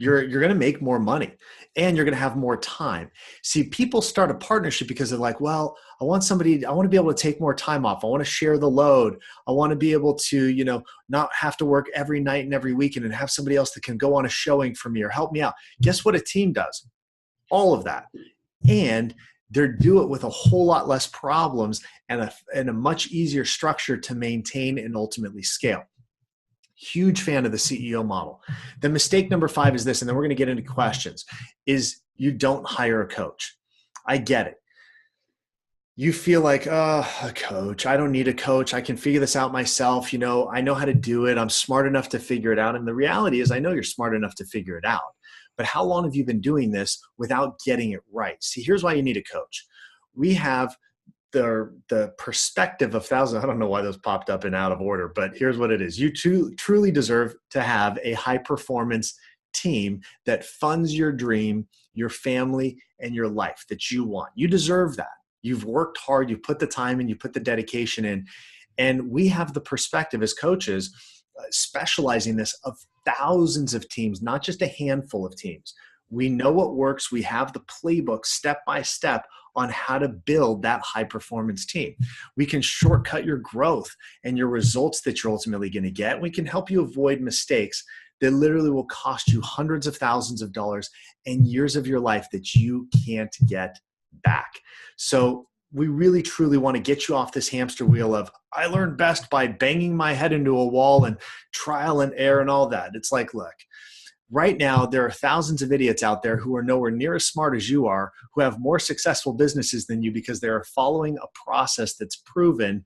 You're going to make more money and you're going to have more time. See, people start a partnership because they're like, well, I want to be able to take more time off. I want to share the load. I want to be able to, not have to work every night and every weekend and have somebody else that can go on a showing for me or help me out. Guess what a team does? All of that. And they do it with a whole lot less problems and a much easier structure to maintain and ultimately scale. Huge fan of the CEO model. The mistake number 5 is this, and then we're going to get into questions, is you don't hire a coach. I get it. you feel like, oh, a coach, I don't need a coach. I can figure this out myself. I know how to do it. I'm smart enough to figure it out. And the reality is I know you're smart enough to figure it out, but how long have you been doing this without getting it right? See, here's why you need a coach. We have the perspective of thousands. I don't know why those popped up and out of order, but here's what it is. You truly deserve to have a high performance team that funds your dream, your family, and your life that you want. You deserve that. You've worked hard, you put the time in, you put the dedication in, and we have the perspective as coaches, specializing this of thousands of teams, not just a handful of teams. We know what works. We have the playbook step by step on how to build that high performance team. We can shortcut your growth and your results that you're ultimately going to get. We can help you avoid mistakes that literally will cost you hundreds of thousands of dollars and years of your life that you can't get back. So we really truly want to get you off this hamster wheel of, I learned best by banging my head into a wall and trial and error and all that. It's like, look, right now, there are thousands of idiots out there who are nowhere near as smart as you are, who have more successful businesses than you because they are following a process that's proven,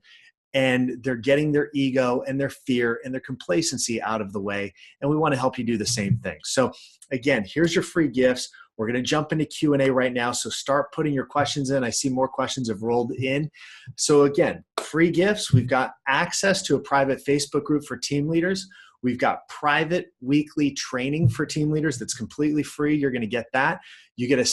and they're getting their ego and their fear and their complacency out of the way. And we want to help you do the same thing. So again, here's your free gifts. We're going to jump into Q&A right now. So start putting your questions in. I see more questions have rolled in. So again, free gifts. We've got access to a private Facebook group for team leaders. We've got private weekly training for team leaders that's completely free. You're going to get that. You get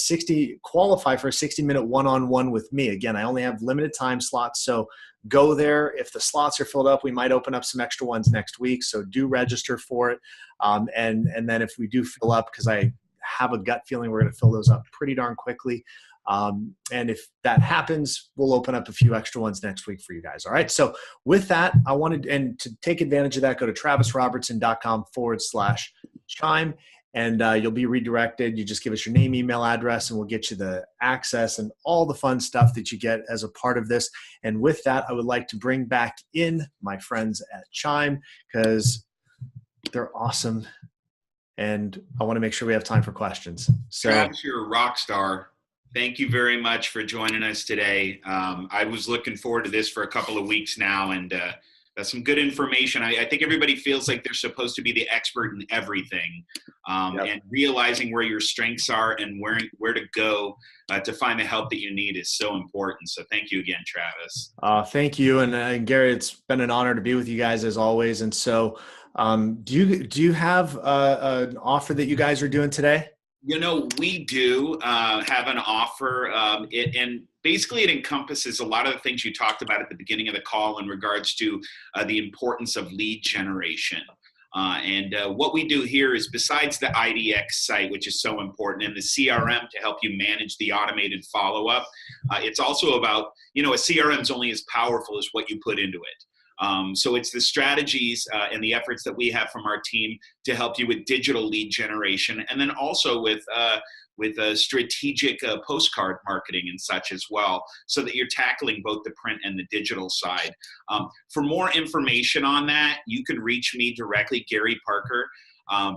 qualify for a 60-minute one-on-one with me. Again, I only have limited time slots, so go there. If the slots are filled up, we might open up some extra ones next week, so do register for it. And then if we do fill up, because I have a gut feeling we're going to fill those up pretty darn quickly. And if that happens, we'll open up a few extra ones next week for you guys. All right. So with that, I wanted, and to take advantage of that, go to travisrobertson.com/chime, and you'll be redirected. You just give us your name, email address, and we'll get you the access and all the fun stuff that you get as a part of this. And with that, I would like to bring back in my friends at Chime, because they're awesome. And I want to make sure we have time for questions. So Travis, you're a rock star. Thank you very much for joining us today. I was looking forward to this for a couple of weeks now, and that's some good information. I think everybody feels like they're supposed to be the expert in everything, and realizing where your strengths are and where to go to find the help that you need is so important. So thank you again, Travis. Thank you. And Gary, it's been an honor to be with you guys as always. And so do you have an offer that you guys are doing today? We do have an offer, and basically it encompasses a lot of the things you talked about at the beginning of the call in regards to the importance of lead generation. And what we do here is, besides the IDX site, which is so important, and the CRM to help you manage the automated follow-up, it's also about, a CRM is only as powerful as what you put into it. So it's the strategies and the efforts that we have from our team to help you with digital lead generation, and then also with strategic postcard marketing and such as well, so that you're tackling both the print and the digital side. For more information on that, you can reach me directly, Gary Parker,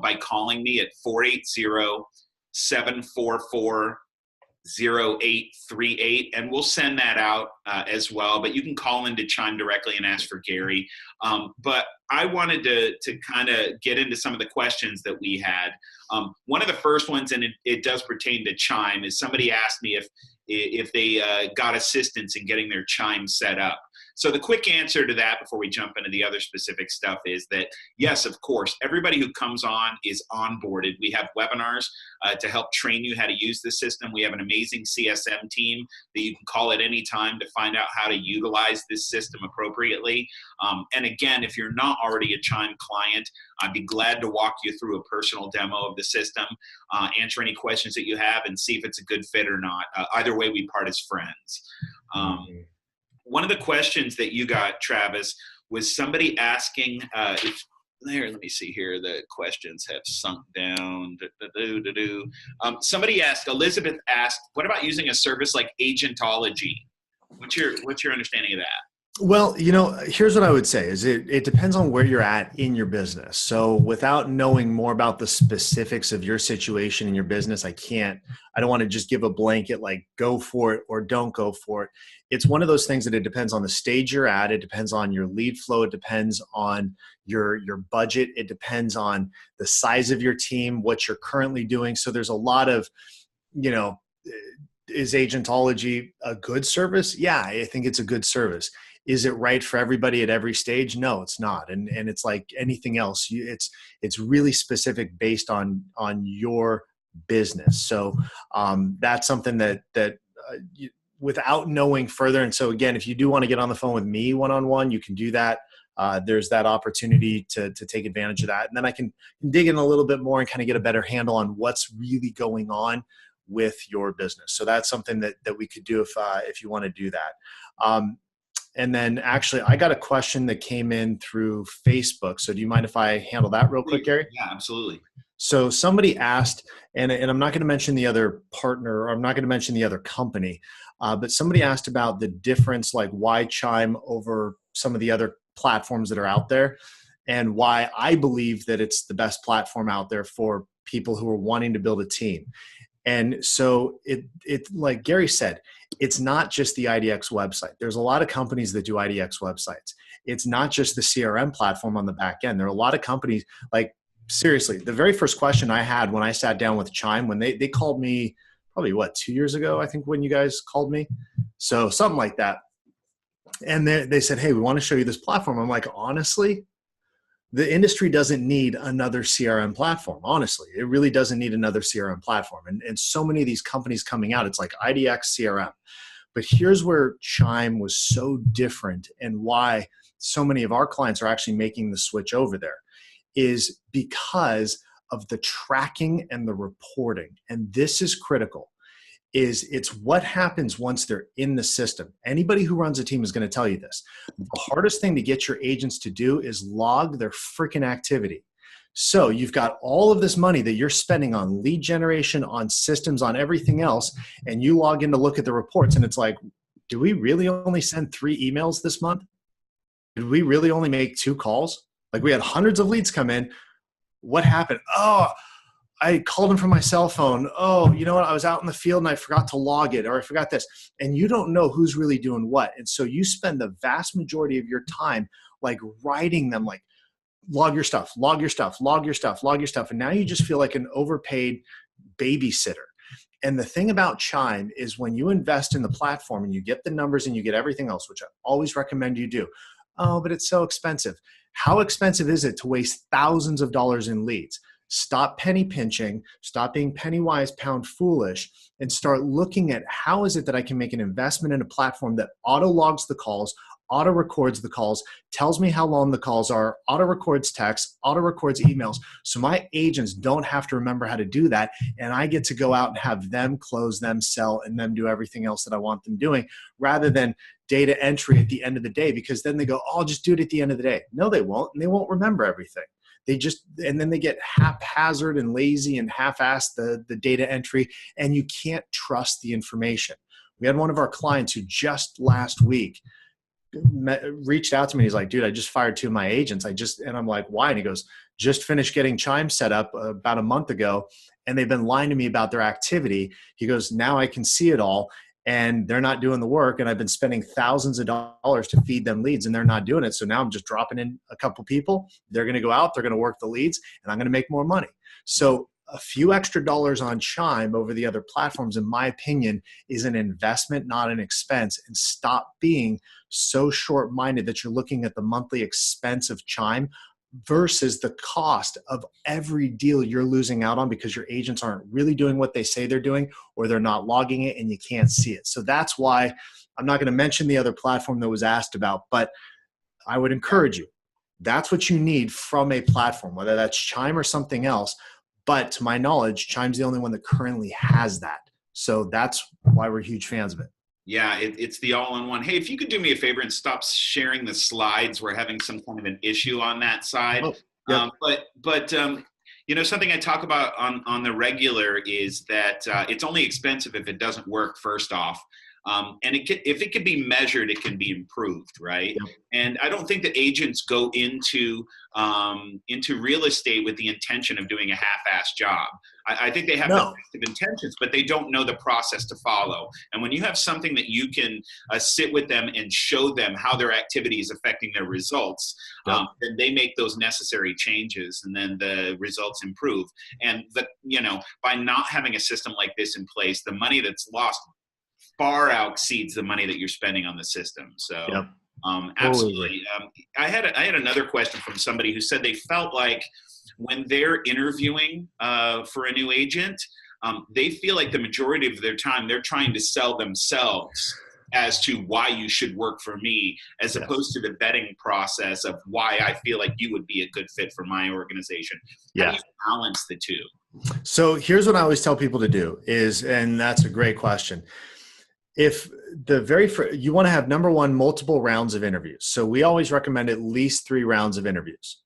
by calling me at 480-744-0838, and we'll send that out as well. But you can call into Chime directly and ask for Gary. But I wanted to kind of get into some of the questions that we had. One of the first ones, and it does pertain to Chime, is somebody asked me if they got assistance in getting their Chime set up. So the quick answer to that, before we jump into the other specific stuff, is that yes, of course, everybody who comes on is onboarded. We have webinars to help train you how to use the system. We have an amazing CSM team that you can call at any time to find out how to utilize this system appropriately. And again, if you're not already a Chime client, I'd be glad to walk you through a personal demo of the system, answer any questions that you have, and see if it's a good fit or not. Either way, we part as friends. One of the questions that you got, Travis, was somebody asking let me see here. The questions have sunk down. Somebody asked, Elizabeth asked, what about using a service like Agentology? What's your understanding of that? Well, here's what I would say is it depends on where you're at in your business. So without knowing more about the specifics of your situation in your business, I don't want to just give a blanket like go for it or don't go for it. It's one of those things that it depends on the stage you're at. It depends on your lead flow. It depends on your budget. It depends on the size of your team, what you're currently doing. So there's a lot of, you know, is agentology a good service? Yeah, I think it's a good service. Is it right for everybody at every stage? No, it's not. And it's like anything else. It's really specific based on your business. So that's something without knowing further. And so again, if you do want to get on the phone with me one-on-one, you can do that. There's that opportunity to take advantage of that. And then I can dig in a little bit more and kind of get a better handle on what's really going on with your business. So that's something that we could do if you want to do that. And then actually, I got a question that came in through Facebook. So do you mind if I handle that real quick, Gary? Yeah, absolutely. So somebody asked, and I'm not going to mention the other partner, or I'm not going to mention the other company, but somebody asked about the difference, like why Chime over some of the other platforms that are out there, and why I believe that it's the best platform out there for people who are wanting to build a team. And so it like Gary said, it's not just the IDX website. There's a lot of companies that do IDX websites. It's not just the CRM platform on the back end. There are a lot of companies, like seriously, the very first question I had when I sat down with Chime, when they called me probably 2 years ago, I think, when you guys called me. So something like that. And they said, hey, we want to show you this platform. I'm like, honestly, the industry doesn't need another CRM platform. Honestly, it really doesn't need another CRM platform. And so many of these companies coming out, it's like IDX CRM. But here's where Chime was so different, and why so many of our clients are actually making the switch over there is because of the tracking and the reporting. And this is critical. It's what happens once they're in the system. Anybody who runs a team is going to tell you this. The hardest thing to get your agents to do is log their freaking activity. So you've got all of this money that you're spending on lead generation, on systems, on everything else, and you log in to look at the reports, and it's like, do we really only send 3 emails this month? Did we really only make 2 calls? Like, we had hundreds of leads come in. What happened? Oh, I called him from my cell phone. Oh, you know what? I was out in the field and I forgot to log it, or I forgot this. And you don't know who's really doing what. And so you spend the vast majority of your time like writing them, like log your stuff, log your stuff, log your stuff, log your stuff. And now you just feel like an overpaid babysitter. And the thing about Chime is when you invest in the platform and you get the numbers and you get everything else, which I always recommend you do. Oh, but it's so expensive. How expensive is it to waste thousands of dollars in leads? Stop penny pinching, stop being penny wise, pound foolish, and start looking at how is it that I can make an investment in a platform that auto logs the calls, auto records the calls, tells me how long the calls are, auto records texts, auto records emails. So my agents don't have to remember how to do that. And I get to go out and have them close, them sell, and them do everything else that I want them doing, rather than data entry at the end of the day, because then they go, oh, I'll just do it at the end of the day. No, they won't. And they won't remember everything. And then they get haphazard and lazy and half-assed the data entry, and you can't trust the information. We had one of our clients who just last week reached out to me. He's like, dude, I just fired 2 of my agents. And I'm like, why? And he goes, just finished getting Chime set up about a month ago, and they've been lying to me about their activity. He goes, now I can see it all, and they're not doing the work, and I've been spending thousands of dollars to feed them leads, and they're not doing it. So now I'm just dropping in a couple people. They're going to go out, they're going to work the leads, and I'm going to make more money. So a few extra dollars on Chime over the other platforms, in my opinion, is an investment, not an expense. And stop being so short-minded that you're looking at the monthly expense of Chime versus the cost of every deal you're losing out on because your agents aren't really doing what they say they're doing, or they're not logging it and you can't see it. So that's why I'm not going to mention the other platform that was asked about, but I would encourage you. That's what you need from a platform, whether that's Chime or something else. But to my knowledge, Chime's the only one that currently has that. So that's why we're huge fans of it. Yeah, it's the all-in-one. Hey, if you could do me a favor and stop sharing the slides, we're having some kind of an issue on that side. Oh, yep. But something I talk about on the regular is that it's only expensive if it doesn't work, first off. And if it can be measured, it can be improved, right? Yep. And I don't think that agents go into real estate with the intention of doing a half-assed job. I think they have the No. best of intentions, but they don't know the process to follow. And when you have something that you can sit with them and show them how their activity is affecting their results, Yep. then they make those necessary changes, and then the results improve. And by not having a system like this in place, the money that's lost far exceeds the money that you're spending on the system. So. Yep. Absolutely. I had another question from somebody who said they felt like when they're interviewing for a new agent, they feel like the majority of their time they're trying to sell themselves as to why you should work for me, as opposed to the vetting process of why I feel like you would be a good fit for my organization. How do you balance the two? So here's what I always tell people to do and that's a great question. If you want to have, number one, multiple rounds of interviews. So we always recommend at least 3 rounds of interviews,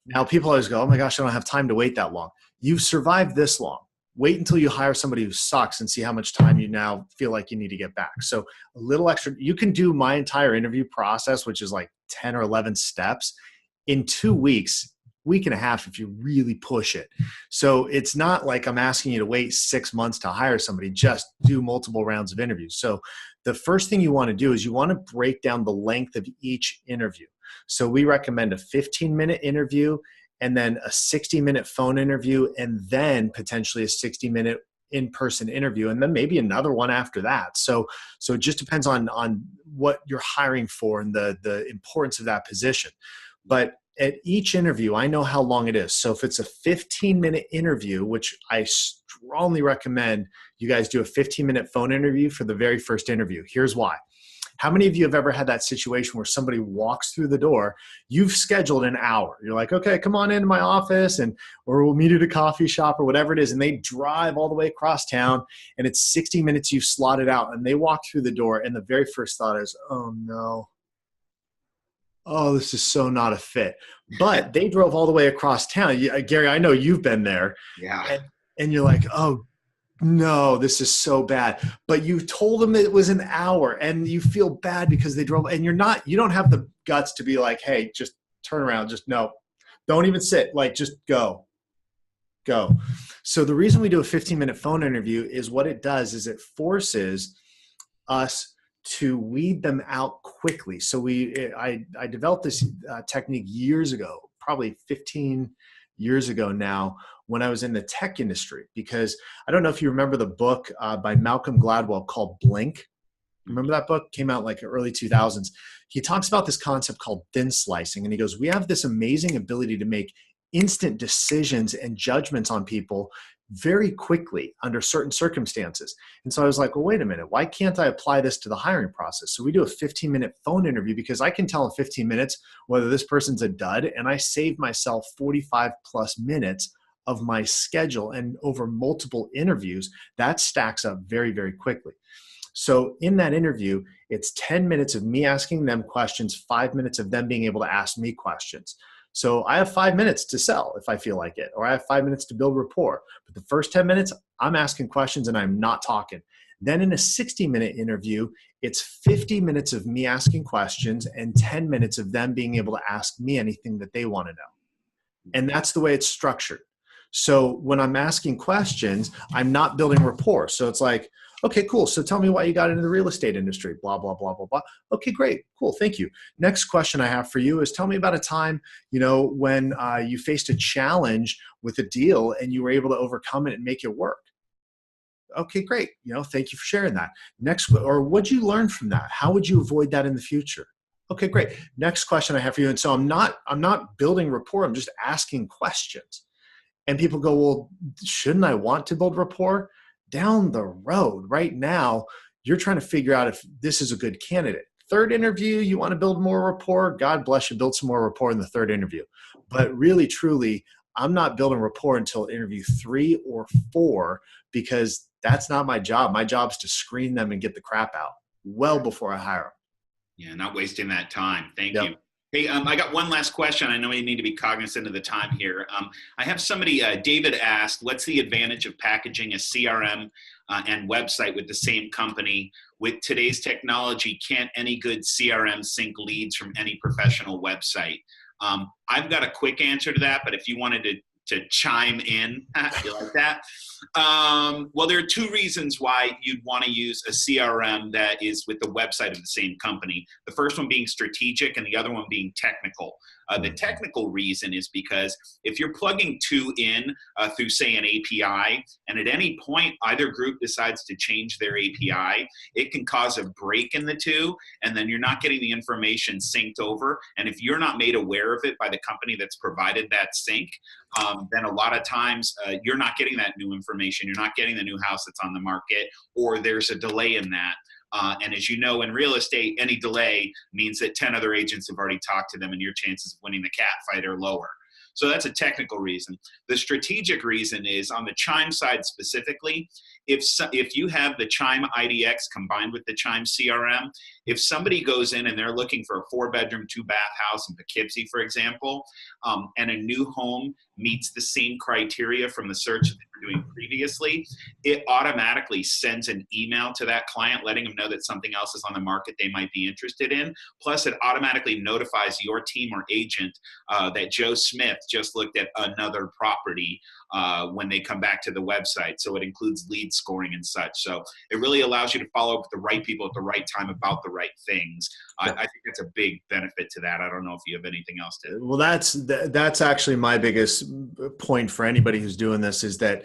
Now people always go, oh my gosh, I don't have time to wait that long. You've survived this long. Wait until you hire somebody who sucks and see how much time you now feel like you need to get back. So a little extra, you can do my entire interview process, which is like 10 or 11 steps, in 2 weeks, week and a half if you really push it. So it's not like I'm asking you to wait 6 months to hire somebody, just do multiple rounds of interviews. So the first thing you want to do is you want to break down the length of each interview. So we recommend a 15-minute interview, and then a 60-minute phone interview, and then potentially a 60-minute in-person interview, and then maybe another one after that. So it just depends on what you're hiring for and the importance of that position. But at each interview, I know how long it is. So if it's a 15-minute interview, which I strongly recommend you guys do a 15-minute phone interview for the very first interview. Here's why. How many of you have ever had that situation where somebody walks through the door, you've scheduled an hour. You're like, okay, come on into my office or we'll meet at a coffee shop or whatever it is. And they drive all the way across town and it's 60 minutes you've slotted out, and they walk through the door and the very first thought is, oh no. Oh, this is so not a fit. But they drove all the way across town. Gary, I know you've been there. Yeah. And you're like, oh, no, this is so bad. But you told them it was an hour and you feel bad because they drove, and you don't have the guts to be like, hey, just turn around. Just no, don't even sit. Like, just go. So the reason we do a 15-minute phone interview is what it does is it forces us to weed them out quickly. So I developed this technique years ago, probably 15 years ago now, when I was in the tech industry, because I don't know if you remember the book by Malcolm Gladwell called Blink. Remember that book? Came out like early 2000s. He talks about this concept called thin slicing. And he goes, we have this amazing ability to make instant decisions and judgments on people very quickly under certain circumstances. And so I was like, well, wait a minute, why can't I apply this to the hiring process? So we do a 15-minute phone interview because I can tell in 15 minutes whether this person's a dud, and I save myself 45 plus minutes of my schedule, and over multiple interviews, that stacks up very, very quickly. So in that interview, it's 10 minutes of me asking them questions, 5 minutes of them being able to ask me questions. So I have 5 minutes to sell if I feel like it, or I have 5 minutes to build rapport. But the first 10 minutes, I'm asking questions and I'm not talking. Then in a 60-minute interview, it's 50 minutes of me asking questions and 10 minutes of them being able to ask me anything that they want to know. And that's the way it's structured. So when I'm asking questions, I'm not building rapport. So it's like, okay, cool. So tell me why you got into the real estate industry, blah, blah, blah, blah, blah. Okay, great. Cool. Thank you. Next question I have for you is tell me about a time, when you faced a challenge with a deal and you were able to overcome it and make it work. Okay, great. Thank you for sharing that. Next, or what'd you learn from that? How would you avoid that in the future? Okay, great. Next question I have for you. And so I'm not building rapport. I'm just asking questions. And people go, well, shouldn't I want to build rapport? Down the road. Right now, you're trying to figure out if this is a good candidate. Third interview, you want to build more rapport. God bless you, build some more rapport in the third interview. But really, truly, I'm not building rapport until interview 3 or 4, because that's not my job. My job is to screen them and get the crap out well before I hire them. Yeah, not wasting that time. Thank you. Hey, I got one last question. I know we need to be cognizant of the time here. I have somebody, David asked, what's the advantage of packaging a CRM and website with the same company. With today's technology, can't any good CRM sync leads from any professional website? I've got a quick answer to that, but if you wanted to chime in, you like that? Well, there are two reasons why you'd want to use a CRM that is with the website of the same company. The first one being strategic and the other one being technical. The technical reason is because if you're plugging two in through, say, an API, and at any point either group decides to change their API, it can cause a break in the two, and then you're not getting the information synced over. And if you're not made aware of it by the company that's provided that sync, then a lot of times you're not getting that new information. You're not getting the new house that's on the market, or there's a delay in that. And as you know, in real estate, any delay means that 10 other agents have already talked to them and your chances of winning the cat fight are lower. So that's a technical reason. The strategic reason is on the Chime side specifically, if you have the Chime IDX combined with the Chime CRM, if somebody goes in and they're looking for a 4-bedroom, 2-bath house in Poughkeepsie, for example, and a new home meets the same criteria from the search that they were doing previously, it automatically sends an email to that client letting them know that something else is on the market they might be interested in. Plus, it automatically notifies your team or agent that Joe Smith just looked at another property when they come back to the website. So it includes lead scoring and such. So it really allows you to follow up with the right people at the right time about the right things. I think that's a big benefit to that. I don't know if you have anything else to. Well, that's actually my biggest point for anybody who's doing this, is that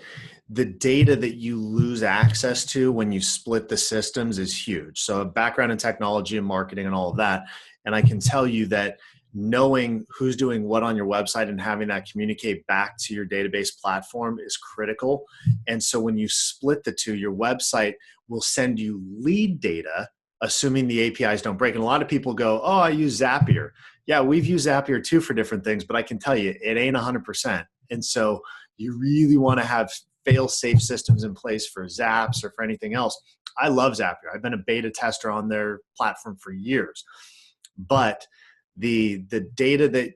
the data that you lose access to when you split the systems is huge. So background in technology and marketing and all of that. And I can tell you that knowing who's doing what on your website and having that communicate back to your database platform is critical. And so when you split the two, your website will send you lead data, assuming the APIs don't break. And a lot of people go, oh, I use Zapier. Yeah, we've used Zapier too for different things, but I can tell you it ain't 100%. And so you really want to have fail-safe systems in place for Zaps or for anything else. I love Zapier. I've been a beta tester on their platform for years. But the data that,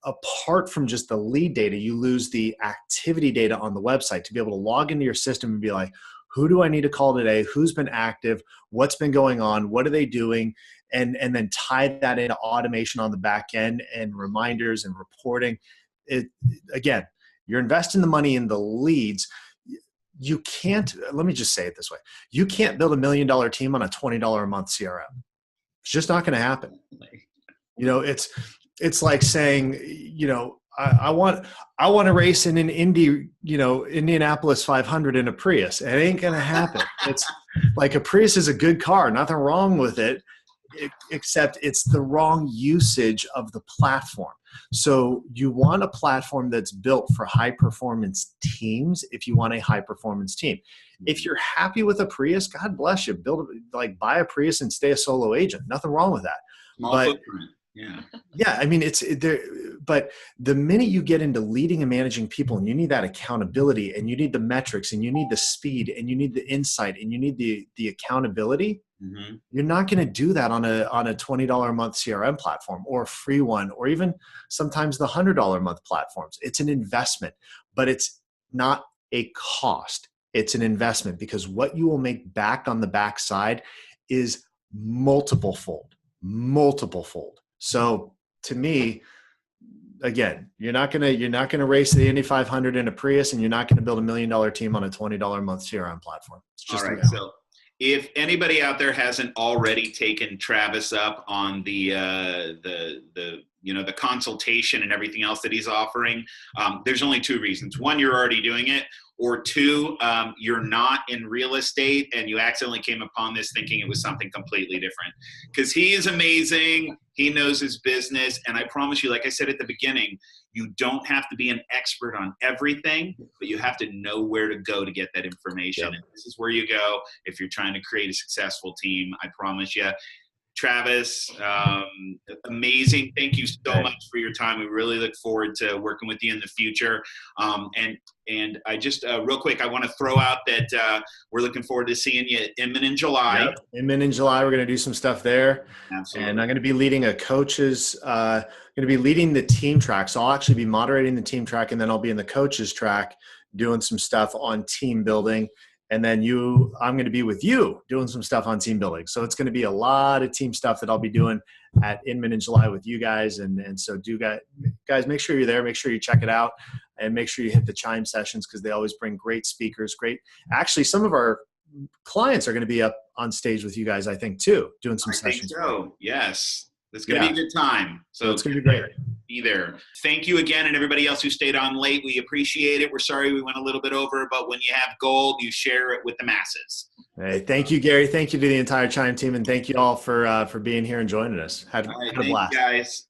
apart from just the lead data, you lose the activity data on the website to be able to log into your system and be like, who do I need to call today? Who's been active? What's been going on? What are they doing? And then tie that into automation on the back end and reminders and reporting. Again, you're investing the money in the leads. You can't, let me just say it this way. You can't build $1 million team on a $20 a month CRM. It's just not going to happen. You know, it's like saying, you know, I want to race in an Indianapolis 500 in a Prius. It ain't going to happen. It's like, a Prius is a good car, nothing wrong with it, except it's the wrong usage of the platform. So you want a platform that's built for high performance teams. If you want a high performance team, if you're happy with a Prius, God bless you, buy a Prius and stay a solo agent. Nothing wrong with that. Small footprint. Yeah. I mean, it's there, but the minute you get into leading and managing people, and you need that accountability, and you need the metrics, and you need the speed, and you need the insight, and you need the accountability, you're not going to do that on a $20 a month CRM platform, or a free one, or even sometimes the $100 a month platforms. It's an investment, but it's not a cost. It's an investment, because what you will make back on the backside is multiple fold. So to me, again, you're not gonna race the Indy 500 in a Prius, and you're not gonna build $1 million team on a $20 a month CRM platform. It's just all right. So if anybody out there hasn't already taken Travis up on the consultation and everything else that he's offering, there's only two reasons. One, you're already doing it. Or two, you're not in real estate and you accidentally came upon this thinking it was something completely different. Because he is amazing. He knows his business. And I promise you, like I said at the beginning, you don't have to be an expert on everything, but you have to know where to go to get that information. Yep. And this is where you go if you're trying to create a successful team. I promise you. Travis, amazing. Thank you so much for your time. We really look forward to working with you in the future. And I just, real quick, I want to throw out that we're looking forward to seeing you at Inman in July. Yep. Inman in July, we're going to do some stuff there. Absolutely. And I'm going to be leading going to be leading the team track. So I'll actually be moderating the team track, and then I'll be in the coaches track doing some stuff on team building. And then I'm going to be with you doing some stuff on team building. So it's going to be a lot of team stuff that I'll be doing at Inman in July with you guys. And so guys, make sure you're there. Make sure you check it out and make sure you hit the Chime sessions because they always bring great speakers. Actually, some of our clients are going to be up on stage with you guys, I think, too, doing some sessions. I think so. Yes. It's going to be a good time. So it's going to be great. Be there. Thank you again, and everybody else who stayed on late. We appreciate it. We're sorry we went a little bit over, but when you have gold, you share it with the masses. Hey, thank you, Gary. Thank you to the entire Chime team, and thank you all for being here and joining us. Had a blast. Thanks, guys.